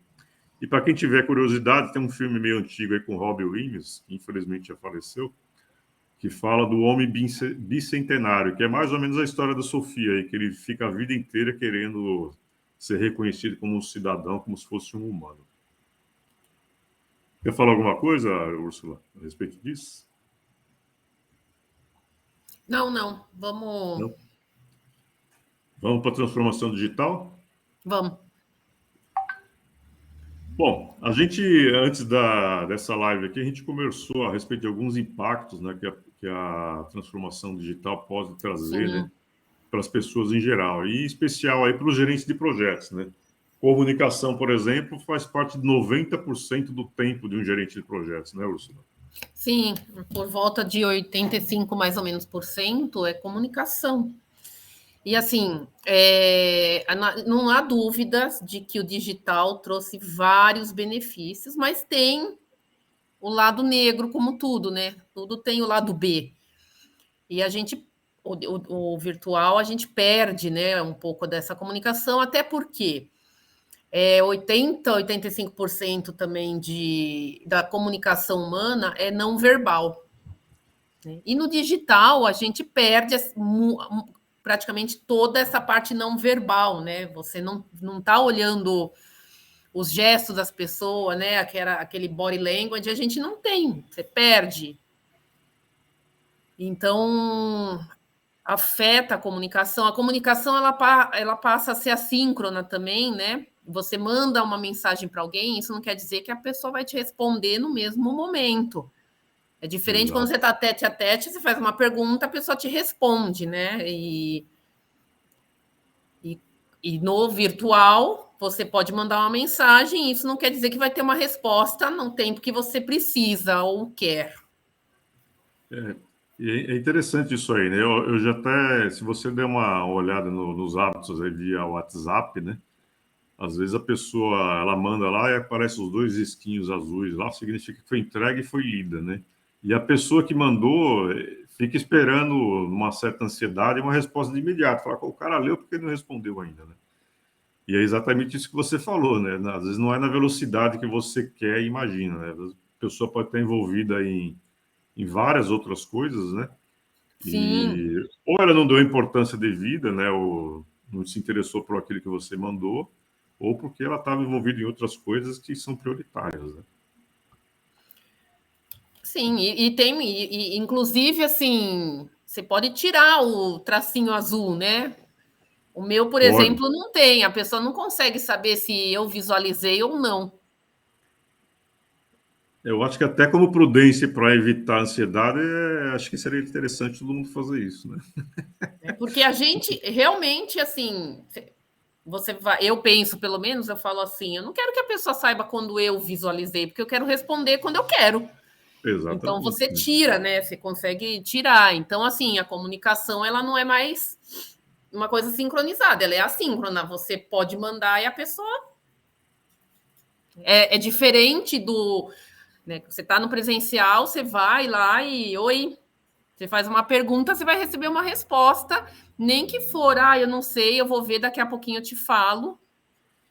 [SPEAKER 1] E para quem tiver curiosidade, tem um filme meio antigo aí com Robin Williams, que infelizmente já faleceu, que fala do homem bicentenário, que é mais ou menos a história da Sofia, aí, que ele fica a vida inteira querendo ser reconhecido como um cidadão, como se fosse um humano. Quer falar alguma coisa, Úrsula, a respeito disso?
[SPEAKER 2] Não. Vamos.
[SPEAKER 1] Não? Vamos para a transformação digital?
[SPEAKER 2] Vamos.
[SPEAKER 1] Bom, a gente, antes dessa live aqui, a gente conversou a respeito de alguns impactos, né, que a transformação digital pode trazer,
[SPEAKER 2] Sim.
[SPEAKER 1] né, para as pessoas em geral, e em especial aí para os gerentes de projetos, né? Comunicação, por exemplo, faz parte de 90% do tempo de um gerente de projetos, né, Úrsula?
[SPEAKER 2] Sim, por volta de 85 mais ou menos por cento é comunicação. E assim, não há dúvidas de que o digital trouxe vários benefícios, mas tem o lado negro, como tudo, né? Tudo tem o lado B. E o virtual, a gente perde, né, um pouco dessa comunicação, até porque 85% também da comunicação humana é não verbal. Né? E no digital, a gente perde praticamente toda essa parte não verbal, né? Você não está olhando os gestos das pessoas, né? Aquele body language, a gente não tem, você perde. Então, afeta a comunicação. A comunicação ela passa a ser assíncrona também, né? Você manda uma mensagem para alguém, isso não quer dizer que a pessoa vai te responder no mesmo momento. É diferente
[SPEAKER 1] Exato.
[SPEAKER 2] quando você está tete a tete, você faz uma pergunta, a pessoa te responde, né? E no virtual, você pode mandar uma mensagem, isso não quer dizer que vai ter uma resposta no tempo que você precisa ou quer.
[SPEAKER 1] É interessante isso aí, né? Eu já até, se você der uma olhada nos hábitos aí via WhatsApp, né? Às vezes a pessoa, ela manda lá e aparece os dois risquinhos azuis lá, significa que foi entregue e foi lida, né? E a pessoa que mandou fica esperando uma certa ansiedade e uma resposta de imediato. Fala, o cara leu porque não respondeu ainda, né? E é exatamente isso que você falou, né? Às vezes não é na velocidade que você quer e imagina, né? A pessoa pode estar envolvida em várias outras coisas, né?
[SPEAKER 2] Sim,
[SPEAKER 1] Ou ela não deu importância devida, né? Ou não se interessou por aquilo que você mandou, ou porque ela estava envolvida em outras coisas que são prioritárias, né?
[SPEAKER 2] sim, inclusive assim, você pode tirar o tracinho azul, né? O meu, por
[SPEAKER 1] Pode.
[SPEAKER 2] exemplo, não tem. A pessoa não consegue saber se eu visualizei ou não.
[SPEAKER 1] Eu acho que até como prudência para evitar a ansiedade, acho que seria interessante todo mundo fazer isso, né?
[SPEAKER 2] Né? Porque a gente realmente, assim, você vai, eu penso, pelo menos, eu falo assim, eu não quero que a pessoa saiba quando eu visualizei, porque eu quero responder quando eu quero. Então
[SPEAKER 1] Exatamente.
[SPEAKER 2] você tira, né? Você consegue tirar. Então, assim, a comunicação ela não é mais uma coisa sincronizada, ela é assíncrona. Você pode mandar e a pessoa é diferente do, né? Você está no presencial, você vai lá e oi, você faz uma pergunta, você vai receber uma resposta, nem que for, eu não sei, eu vou ver daqui a pouquinho eu te falo,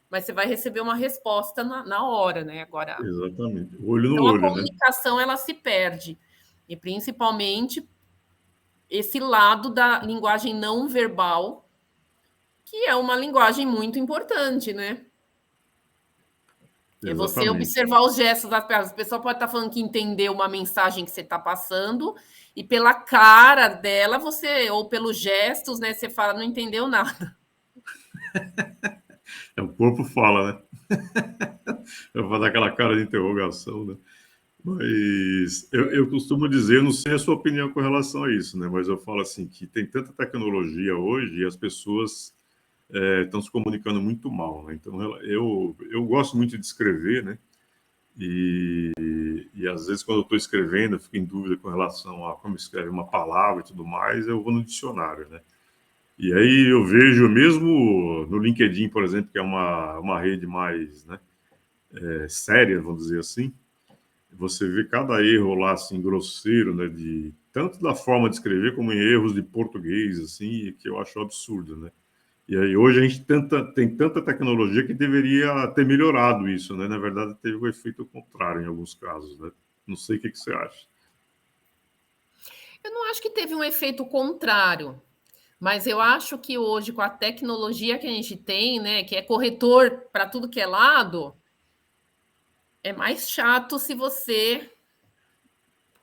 [SPEAKER 2] mas você vai receber uma resposta na hora, né? Agora,
[SPEAKER 1] Exatamente. Olho no
[SPEAKER 2] então a
[SPEAKER 1] olho, né?
[SPEAKER 2] comunicação ela se perde e principalmente esse lado da linguagem não verbal, que é uma linguagem muito importante, né? É você
[SPEAKER 1] Exatamente.
[SPEAKER 2] observar os gestos das pessoas. A pessoa pode estar falando que entendeu uma mensagem que você está passando, e pela cara dela, você, ou pelos gestos, né, você fala, não entendeu nada.
[SPEAKER 1] O corpo fala, né? Eu vou dar aquela cara de interrogação, né? Mas eu costumo dizer, eu não sei a sua opinião com relação a isso, né? Mas eu falo assim, que tem tanta tecnologia hoje e as pessoas estão se comunicando muito mal, né? Então, eu gosto muito de escrever, né? E às vezes, quando eu estou escrevendo, eu fico em dúvida com relação a como escreve uma palavra e tudo mais, eu vou no dicionário, né? E aí eu vejo mesmo no LinkedIn, por exemplo, que é uma rede mais, né, séria, vamos dizer assim, você vê cada erro lá, assim, grosseiro, né, de tanto da forma de escrever como em erros de português, assim, que eu acho absurdo, né? E aí hoje a gente tem tanta tecnologia que deveria ter melhorado isso, né? Na verdade, teve o efeito contrário em alguns casos, né? Não sei o que você acha.
[SPEAKER 2] Eu não acho que teve um efeito contrário, mas eu acho que hoje, com a tecnologia que a gente tem, né, que é corretor para tudo que é lado, é mais chato se você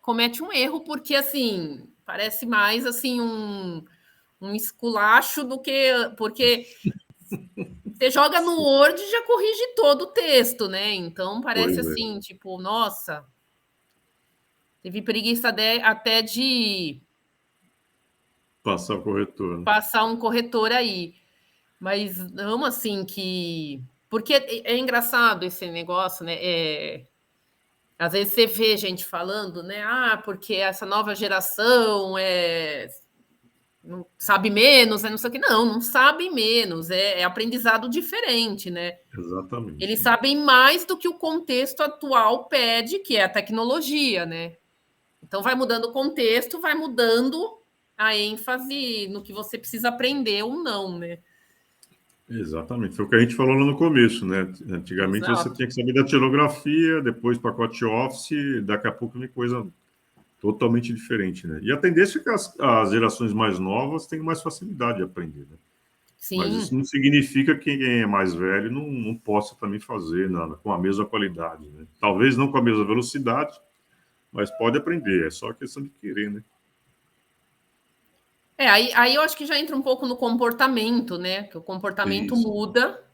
[SPEAKER 2] comete um erro, porque assim, parece mais assim um esculacho do que. Porque você joga no Word e já corrige todo o texto, né? Então parece
[SPEAKER 1] Pois é,
[SPEAKER 2] assim, tipo, nossa, teve preguiça até de
[SPEAKER 1] passar o corretor, né?
[SPEAKER 2] passar um corretor aí. Mas não assim que. Porque é engraçado esse negócio, né? Às vezes você vê gente falando, né? Ah, porque essa nova geração não sabe menos, não sei o que. Não, não sabe menos, é aprendizado diferente, né?
[SPEAKER 1] Exatamente.
[SPEAKER 2] Eles sabem mais do que o contexto atual pede, que é a tecnologia, né? Então vai mudando o contexto, vai mudando a ênfase no que você precisa aprender ou não, né?
[SPEAKER 1] Exatamente. Foi o que a gente falou lá no começo, né? Antigamente você
[SPEAKER 2] Exato.
[SPEAKER 1] tinha que saber da tilografia, depois pacote Office, daqui a pouco vem coisa totalmente diferente, né? E a tendência é que as gerações mais novas tenham mais facilidade de aprender, né? Mas isso
[SPEAKER 2] Sim.
[SPEAKER 1] não significa que quem é mais velho não possa também fazer nada com a mesma qualidade, né? Talvez não com a mesma velocidade, mas pode aprender. É só questão de querer, né?
[SPEAKER 2] Aí eu acho que já entra um pouco no comportamento, né? Que o comportamento
[SPEAKER 1] Isso.
[SPEAKER 2] muda,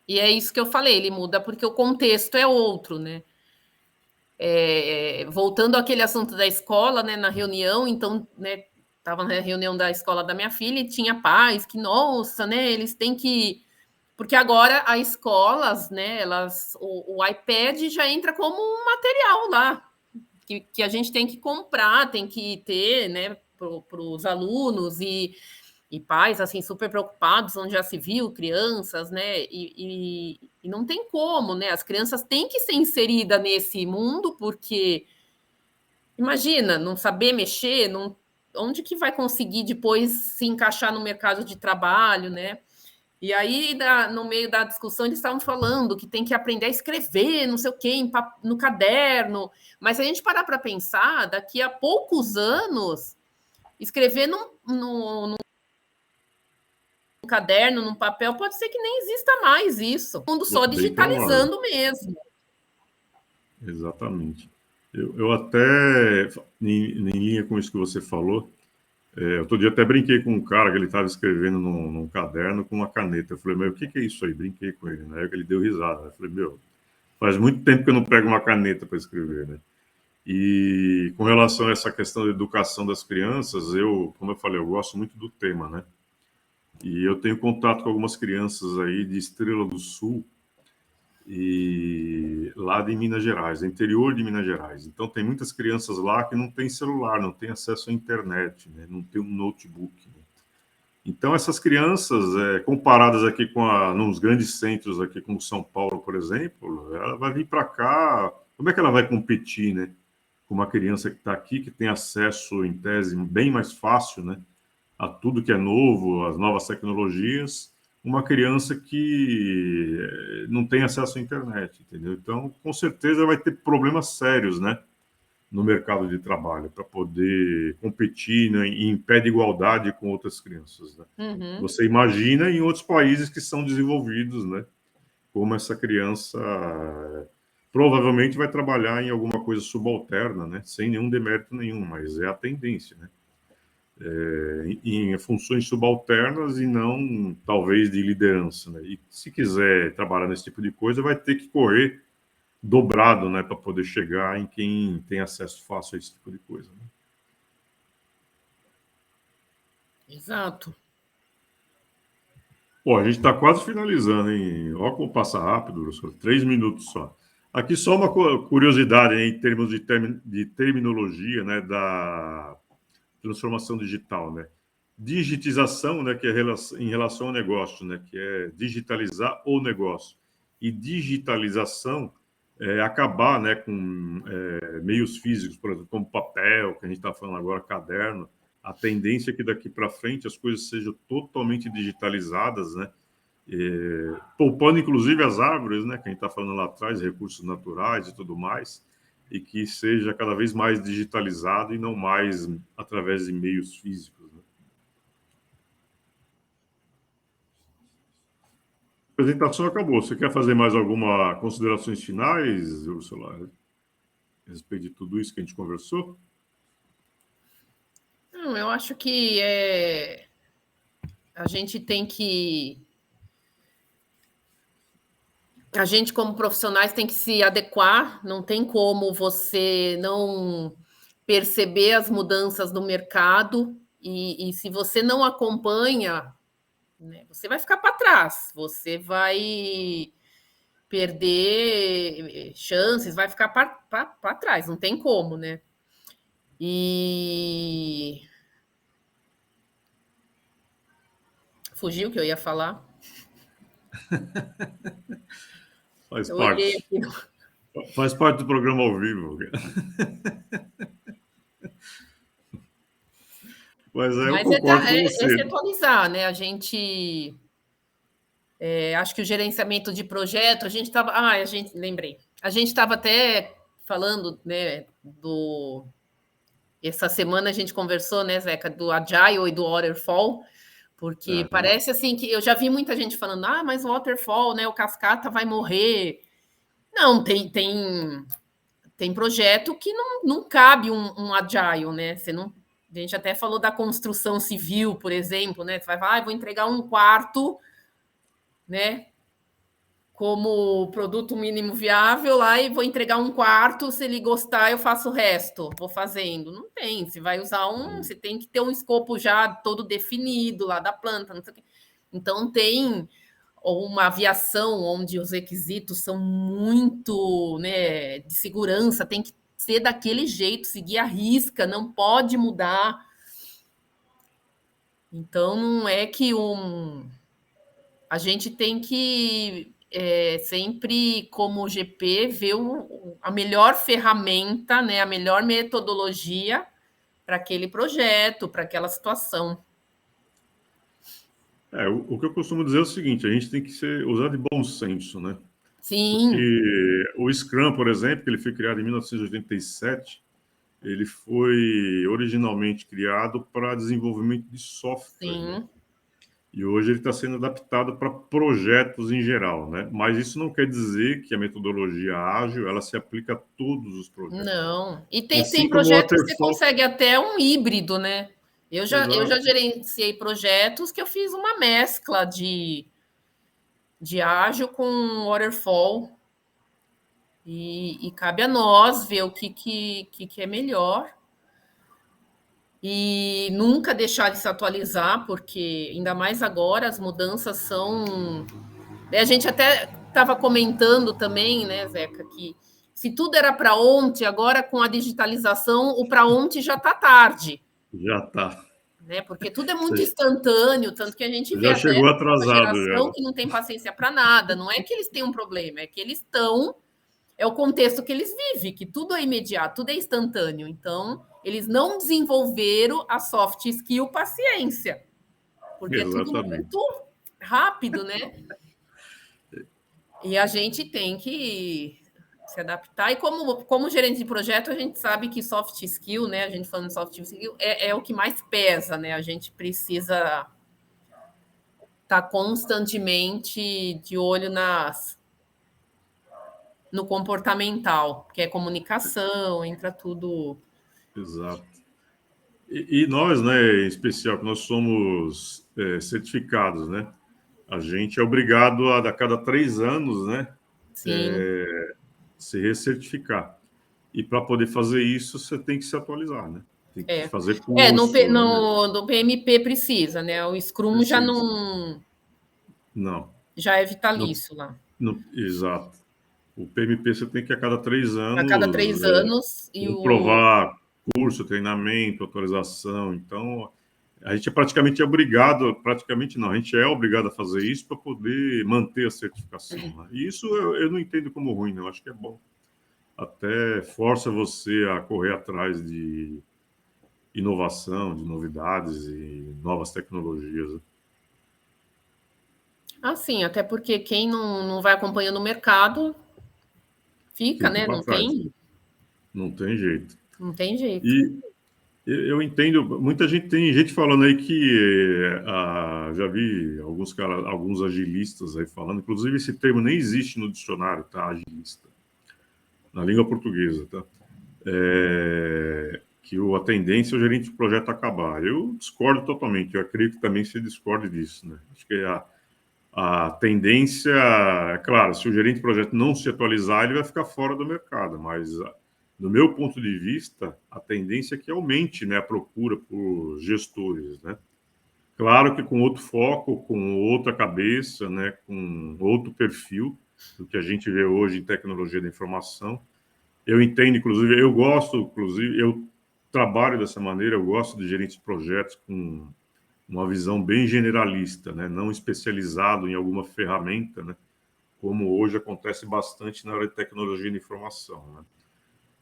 [SPEAKER 2] e é isso que eu falei, ele muda porque o contexto é outro, né? Voltando àquele assunto da escola, né? Na reunião, então, né? Estava na reunião da escola da minha filha e tinha pais que, nossa, né? Eles têm que. Porque agora as escolas, né? O iPad já entra como um material lá, que a gente tem que comprar, tem que ter, né? Para os alunos e pais assim super preocupados, onde já se viu crianças, né? E não tem como, né? As crianças têm que ser inseridas nesse mundo, porque imagina, não saber mexer, não, onde que vai conseguir depois se encaixar no mercado de trabalho, né? E aí, no meio da discussão, eles estavam falando que tem que aprender a escrever, não sei o quê, no caderno. Mas se a gente parar para pensar, daqui a poucos anos, escrever num caderno, num papel, pode ser que nem exista mais isso. O mundo só
[SPEAKER 1] Bem provável.
[SPEAKER 2] digitalizando mesmo.
[SPEAKER 1] Exatamente. Eu até, em linha com isso que você falou, outro dia até brinquei com um cara que ele estava escrevendo num caderno com uma caneta. Eu falei, mas o que é isso aí? Brinquei com ele. Na época ele deu risada. Eu falei, meu, faz muito tempo que eu não pego uma caneta para escrever, né? E com relação a essa questão da educação das crianças, como eu falei, eu gosto muito do tema, né? E eu tenho contato com algumas crianças aí de Estrela do Sul e lá de Minas Gerais, interior de Minas Gerais. Então tem muitas crianças lá que não têm celular, não têm acesso à internet, né? Não tem um notebook, né? Então essas crianças, comparadas aqui nos grandes centros aqui como São Paulo, por exemplo, ela vai vir para cá, como é que ela vai competir, né? Com uma criança que está aqui, que tem acesso, em tese, bem mais fácil, né? A tudo que é novo, as novas tecnologias, uma criança que não tem acesso à internet, entendeu? Então, com certeza vai ter problemas sérios, né, no mercado de trabalho para poder competir, né, em pé de igualdade com outras crianças, né?
[SPEAKER 2] Uhum.
[SPEAKER 1] Você imagina em outros países que são desenvolvidos, né, como essa criança provavelmente vai trabalhar em alguma coisa subalterna, né? Sem nenhum demérito nenhum, mas é a tendência, né? Em funções subalternas e não, talvez, de liderança, né? E se quiser trabalhar nesse tipo de coisa, vai ter que correr dobrado, né, para poder chegar em quem tem acesso fácil a esse tipo de coisa, né?
[SPEAKER 2] Exato.
[SPEAKER 1] Pô, a gente está quase finalizando, hein? Olha como passa rápido, professor. 3 minutos só. Aqui só uma curiosidade, hein, em termos de terminologia, né, da transformação digital, né? Digitização, né, que é em relação ao negócio, né, que é digitalizar o negócio. E digitalização é acabar, né, com meios físicos, por exemplo, como papel, que a gente está falando agora, caderno. A tendência é que daqui para frente as coisas sejam totalmente digitalizadas, né? Poupando inclusive as árvores, né, que a gente está falando lá atrás, recursos naturais e tudo mais, e que seja cada vez mais digitalizado e não mais através de meios físicos, né? A apresentação acabou. Você quer fazer mais alguma considerações finais, Ursula, a respeito de tudo isso que a gente conversou?
[SPEAKER 2] Não, eu acho que a gente tem que. A gente, como profissionais, tem que se adequar, não tem como você não perceber as mudanças no mercado, e se você não acompanha, né, você vai ficar para trás, você vai perder chances, vai ficar para trás, não tem como, né? E fugiu o que eu ia falar.
[SPEAKER 1] Faz
[SPEAKER 2] Eu olhei
[SPEAKER 1] parte.
[SPEAKER 2] aqui.
[SPEAKER 1] Faz parte do programa ao vivo. Mas eu
[SPEAKER 2] Mas
[SPEAKER 1] concordo com você.
[SPEAKER 2] se atualizar, né? A gente acho que o gerenciamento de projeto, a gente estava. Ah, a gente lembrei. A gente estava até falando, né, do. Essa semana a gente conversou, né, Zeca, do Agile e do Waterfall, porque
[SPEAKER 1] Uhum.
[SPEAKER 2] parece assim que eu já vi muita gente falando, ah, mas o Waterfall, né, o cascata vai morrer. Não, tem projeto que não cabe um Agile, né? Você não. A gente até falou da construção civil, por exemplo, né? Você vai falar, ah, vou entregar um quarto, né? Como produto mínimo viável lá e vou entregar um quarto, se ele gostar, eu faço o resto, vou fazendo. Não tem, você vai usar você tem que ter um escopo já todo definido lá da planta, não sei o quê. Então tem uma aviação onde os requisitos são muito, né, de segurança, tem que ser daquele jeito, seguir a risca, não pode mudar. Então não é que a gente tem que sempre, como GP, ver a melhor ferramenta, né, a melhor metodologia para aquele projeto, para aquela situação.
[SPEAKER 1] O que eu costumo dizer é o seguinte: a gente tem que usar de bom senso, né?
[SPEAKER 2] Sim,
[SPEAKER 1] Porque o Scrum, por exemplo, que ele foi criado em 1987, ele foi originalmente criado para desenvolvimento de software, né?
[SPEAKER 2] sim.
[SPEAKER 1] E hoje ele está sendo adaptado para projetos em geral, né? Mas isso não quer dizer que a metodologia ágil ela se aplica a todos os projetos.
[SPEAKER 2] Não. E tem
[SPEAKER 1] Assim como o
[SPEAKER 2] projeto que você
[SPEAKER 1] waterfall,
[SPEAKER 2] consegue até um híbrido, né? Eu já
[SPEAKER 1] exato.
[SPEAKER 2] gerenciei projetos que eu fiz uma mescla de ágil com waterfall. E cabe a nós ver o que é melhor. E nunca deixar de se atualizar, porque ainda mais agora as mudanças são. A gente até estava comentando também, né, Zeca, que se tudo era para ontem, agora com a digitalização, o para ontem já está tarde,
[SPEAKER 1] Já está.
[SPEAKER 2] né? Porque tudo é muito instantâneo, tanto que a gente vê
[SPEAKER 1] Já
[SPEAKER 2] até
[SPEAKER 1] chegou
[SPEAKER 2] essa
[SPEAKER 1] atrasado,
[SPEAKER 2] geração
[SPEAKER 1] já.
[SPEAKER 2] que não tem paciência para nada. Não é que eles têm um problema, é que eles estão. É o contexto que eles vivem, que tudo é imediato, tudo é instantâneo. Então, eles não desenvolveram a soft skill paciência, porque é tudo
[SPEAKER 1] Exatamente.
[SPEAKER 2] muito rápido, né? E a gente tem que se adaptar. E como gerente de projeto, a gente sabe que soft skill, né? A gente falando de soft skill, é o que mais pesa, né? A gente precisa estar constantemente de olho no comportamental, que é comunicação, entra tudo.
[SPEAKER 1] Exato. E nós, né, em especial, que nós somos certificados, né? A gente é obrigado a cada 3 anos, né,
[SPEAKER 2] Sim.
[SPEAKER 1] se recertificar. E para poder fazer isso, você tem que se atualizar, né? Tem que
[SPEAKER 2] É.
[SPEAKER 1] fazer
[SPEAKER 2] No,
[SPEAKER 1] curso, né?
[SPEAKER 2] no PMP precisa, né? O Scrum já
[SPEAKER 1] Precisa.
[SPEAKER 2] não.
[SPEAKER 1] Não,
[SPEAKER 2] Já é
[SPEAKER 1] não,
[SPEAKER 2] vitalício lá.
[SPEAKER 1] não, exato. O PMP você tem que a cada três
[SPEAKER 2] A cada
[SPEAKER 1] anos
[SPEAKER 2] 3 anos e o.
[SPEAKER 1] comprovar curso, treinamento, atualização. Então, a gente é praticamente obrigado, praticamente não, a gente é obrigado a fazer isso para poder manter a certificação, né? E isso eu não entendo como ruim, não. Eu acho que é bom. Até força você a correr atrás de inovação, de novidades e novas tecnologias.
[SPEAKER 2] Sim, até porque quem não vai acompanhando o mercado fica,
[SPEAKER 1] Fica
[SPEAKER 2] né?
[SPEAKER 1] para trás, não tem jeito.
[SPEAKER 2] Não tem jeito.
[SPEAKER 1] E eu entendo, muita gente tem gente falando aí que já vi alguns caras, alguns agilistas aí falando, inclusive esse termo nem existe no dicionário, tá? Agilista, na língua portuguesa, tá? Que a tendência é o gerente de projeto acabar. Eu discordo totalmente, eu acredito que também se discorde disso, né? Acho que a tendência, é claro, se o gerente de projeto não se atualizar, ele vai ficar fora do mercado, mas do meu ponto de vista, a tendência é que aumente, né, a procura por gestores, né? Claro que com outro foco, com outra cabeça, né, com outro perfil do que a gente vê hoje em tecnologia da informação. Eu entendo, inclusive, eu gosto, inclusive, eu trabalho dessa maneira, eu gosto de gerentes de projetos com uma visão bem generalista, né, não especializado em alguma ferramenta, né, como hoje acontece bastante na área de tecnologia da informação, né.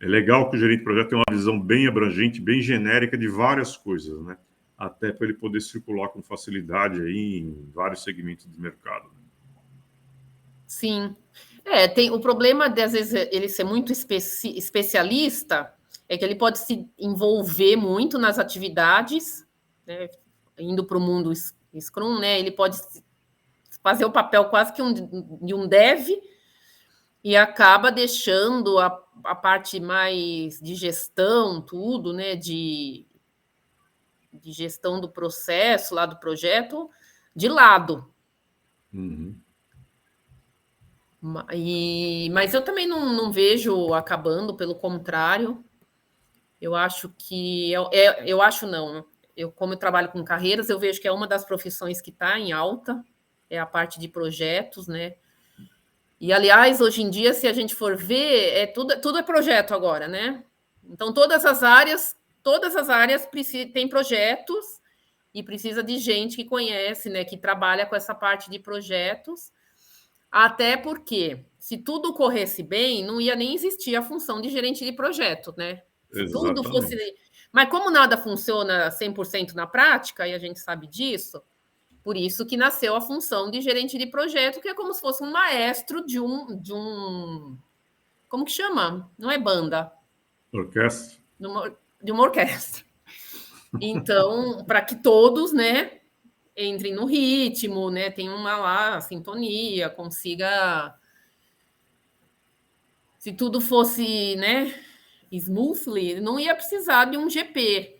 [SPEAKER 1] É legal que o gerente de projeto tenha uma visão bem abrangente, bem genérica de várias coisas, né? Até para ele poder circular com facilidade aí em vários segmentos de mercado.
[SPEAKER 2] Sim. Tem o problema de, às vezes, ele ser muito especialista, é que ele pode se envolver muito nas atividades, né? Indo para o mundo Scrum, né? Ele pode fazer o papel quase que de um dev e acaba deixando a parte mais de gestão, tudo, né? De gestão do processo lá do projeto de lado.
[SPEAKER 1] Uhum.
[SPEAKER 2] Mas eu também não vejo acabando, pelo contrário. Eu acho que. Eu acho não. Como eu trabalho com carreiras, eu vejo que é uma das profissões que está em alta, é a parte de projetos, né? E, aliás, hoje em dia, se a gente for ver, tudo é projeto agora, né? Então, todas as áreas têm projetos e precisa de gente que conhece, né? Que trabalha com essa parte de projetos. Até porque, se tudo corresse bem, não ia nem existir a função de gerente de projeto, né? Se tudo fosse.
[SPEAKER 1] Exatamente.
[SPEAKER 2] Mas como nada funciona 100% na prática, e a gente sabe disso, por isso que nasceu a função de gerente de projeto, que é como se fosse um maestro de um. Como que chama? Não é banda,
[SPEAKER 1] Orquestra.
[SPEAKER 2] de uma orquestra. Então, para que todos, né, entrem no ritmo, né, tenham uma lá sintonia, consiga. Se tudo fosse, né, smoothly, não ia precisar de um GP.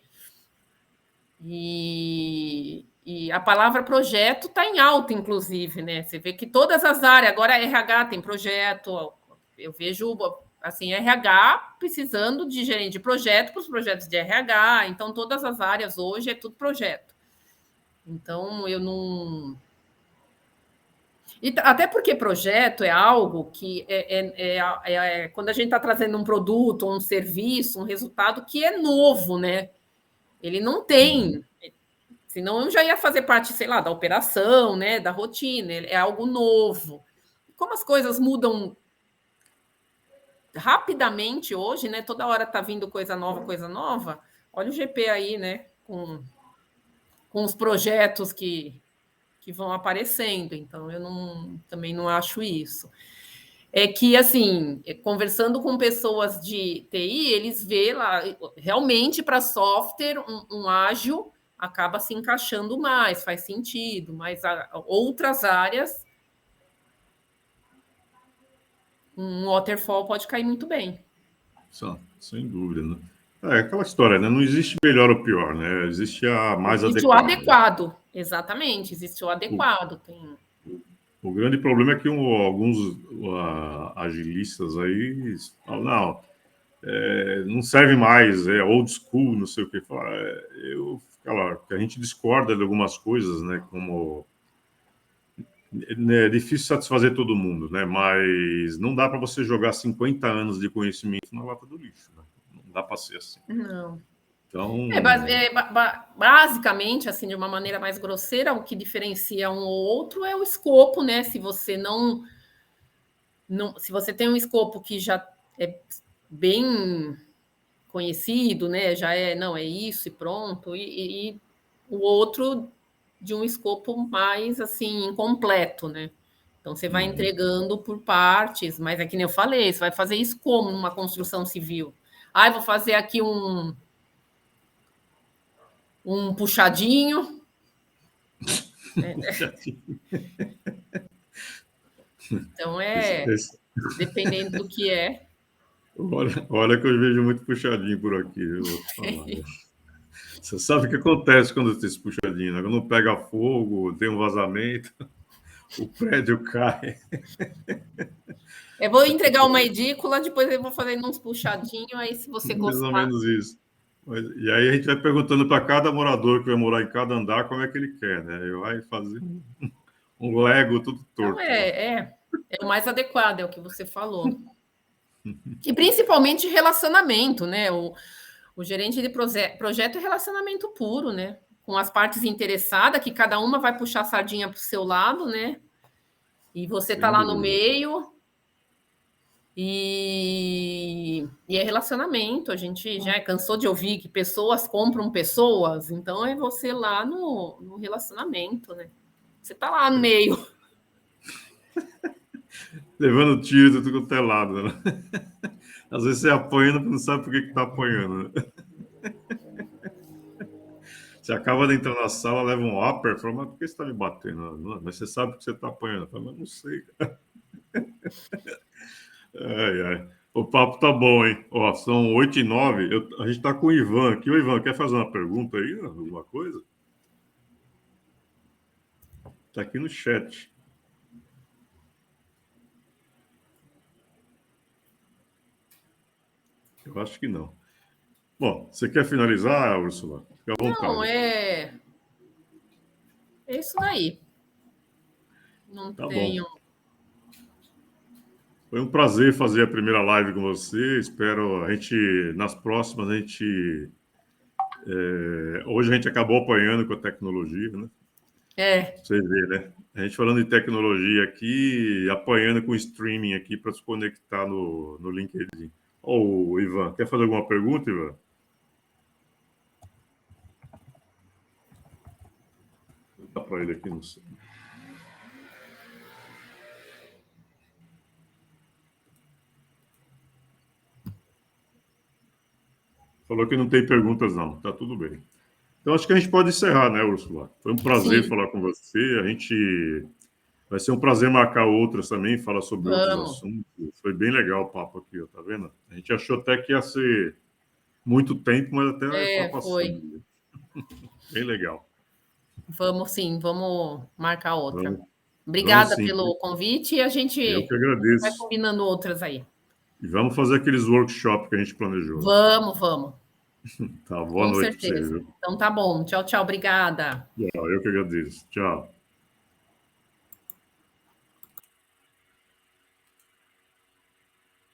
[SPEAKER 2] E a palavra projeto está em alta, inclusive, né? Você vê que todas as áreas, agora RH tem projeto, eu vejo assim, RH precisando de gerente de projeto para os projetos de RH, então todas as áreas hoje é tudo projeto. Então eu não. Até porque projeto é algo que quando a gente está trazendo um produto, um serviço, um resultado que é novo, né? Ele não
[SPEAKER 1] Uhum.
[SPEAKER 2] tem. Senão eu já ia fazer parte, sei lá, da operação, né? Da rotina. É algo novo. Como as coisas mudam rapidamente hoje, né? Toda hora tá vindo coisa nova, coisa nova. Olha o GP aí, né? Com os projetos que vão aparecendo. Então, eu também não acho isso. É que, assim, conversando com pessoas de TI, eles vê lá, realmente para software, um ágil acaba se encaixando mais, faz sentido, mas outras áreas um waterfall pode cair muito bem.
[SPEAKER 1] Sem dúvida, né? É aquela história, né? Não existe melhor ou pior, né? Existe a mais
[SPEAKER 2] Existe o
[SPEAKER 1] adequada.
[SPEAKER 2] adequado, exatamente, existe o adequado.
[SPEAKER 1] O grande problema é que alguns agilistas aí falam, não, não serve mais, é old school, não sei o que. Claro, que a gente discorda de algumas coisas, né? Como é difícil satisfazer todo mundo, né? Mas não dá para você jogar 50 anos de conhecimento na lata do lixo, né? Não dá para ser assim.
[SPEAKER 2] Não.
[SPEAKER 1] Então,
[SPEAKER 2] Basicamente, assim, de uma maneira mais grosseira, o que diferencia um ou outro é o escopo, né? Se você se você tem um escopo que já é bem conhecido, né? Já não, é isso e pronto, e o outro de um escopo mais assim incompleto, né? Então você vai entregando por partes, mas é que nem eu falei, você vai fazer isso como numa construção civil? Ah, eu vou fazer aqui um puxadinho. Então dependendo do que é.
[SPEAKER 1] Olha que eu vejo muito puxadinho por aqui, eu vou te falar. Né? Você sabe o que acontece quando tem esse puxadinho, né? Quando pega fogo, tem um vazamento, o prédio cai.
[SPEAKER 2] Eu vou entregar uma edícula, depois eu vou fazendo uns puxadinhos, aí se você gostar...
[SPEAKER 1] Mais ou menos isso. E aí a gente vai perguntando para cada morador que vai morar em cada andar como é que ele quer, né? Ele vai fazer um Lego tudo torto.
[SPEAKER 2] Então, é o mais adequado, é o que você falou. E principalmente relacionamento, né? O gerente de projeto é relacionamento puro, né? Com as partes interessadas, que cada uma vai puxar a sardinha para o seu lado, né? E você tá lá no meio. E é relacionamento. A gente já cansou de ouvir que pessoas compram pessoas, então é você lá no relacionamento, né? Você tá lá no meio.
[SPEAKER 1] Levando tiro do tudo quanto é lado, né? Às vezes você apanha e não sabe por que tá apanhando, né? Você acaba de entrar na sala, leva um upper, fala, mas por que você tá me batendo? Não, mas você sabe que você tá apanhando. Fala, mas não sei, cara. Ai, ai. O papo tá bom, hein? Ó, são 8h09. A gente tá com o Ivan aqui. O Ivan, quer fazer uma pergunta aí? Alguma coisa? Tá aqui no chat. Eu acho que não. Bom, você quer finalizar, Úrsula? Fica à vontade.
[SPEAKER 2] Não, é isso daí. Não
[SPEAKER 1] tá
[SPEAKER 2] tenho...
[SPEAKER 1] Bom. Foi um prazer fazer a primeira live com você. Espero nas próximas, hoje a gente acabou apanhando com a tecnologia, né? Você vê, né? A gente falando de tecnologia aqui, apanhando com streaming aqui para se conectar no LinkedIn. Ô, Ivan, quer fazer alguma pergunta, Ivan? Vou dar para ele aqui, não sei. Falou que não tem perguntas, não. Tá tudo bem. Então, acho que a gente pode encerrar, né, Úrsula? Foi um prazer falar com você. Vai ser um prazer marcar outras também, falar sobre outros assuntos. Foi bem legal o papo aqui, ó, tá vendo? A gente achou até que ia ser muito tempo, mas até foi passando. Foi. Bem legal.
[SPEAKER 2] Vamos marcar outra. Obrigada pelo convite e a gente
[SPEAKER 1] Eu que agradeço.
[SPEAKER 2] Vai combinando outras aí.
[SPEAKER 1] E vamos fazer aqueles workshops que a gente planejou.
[SPEAKER 2] Vamos.
[SPEAKER 1] Tá, boa noite para você.
[SPEAKER 2] Então tá bom. Tchau, obrigada.
[SPEAKER 1] Eu que agradeço. Tchau.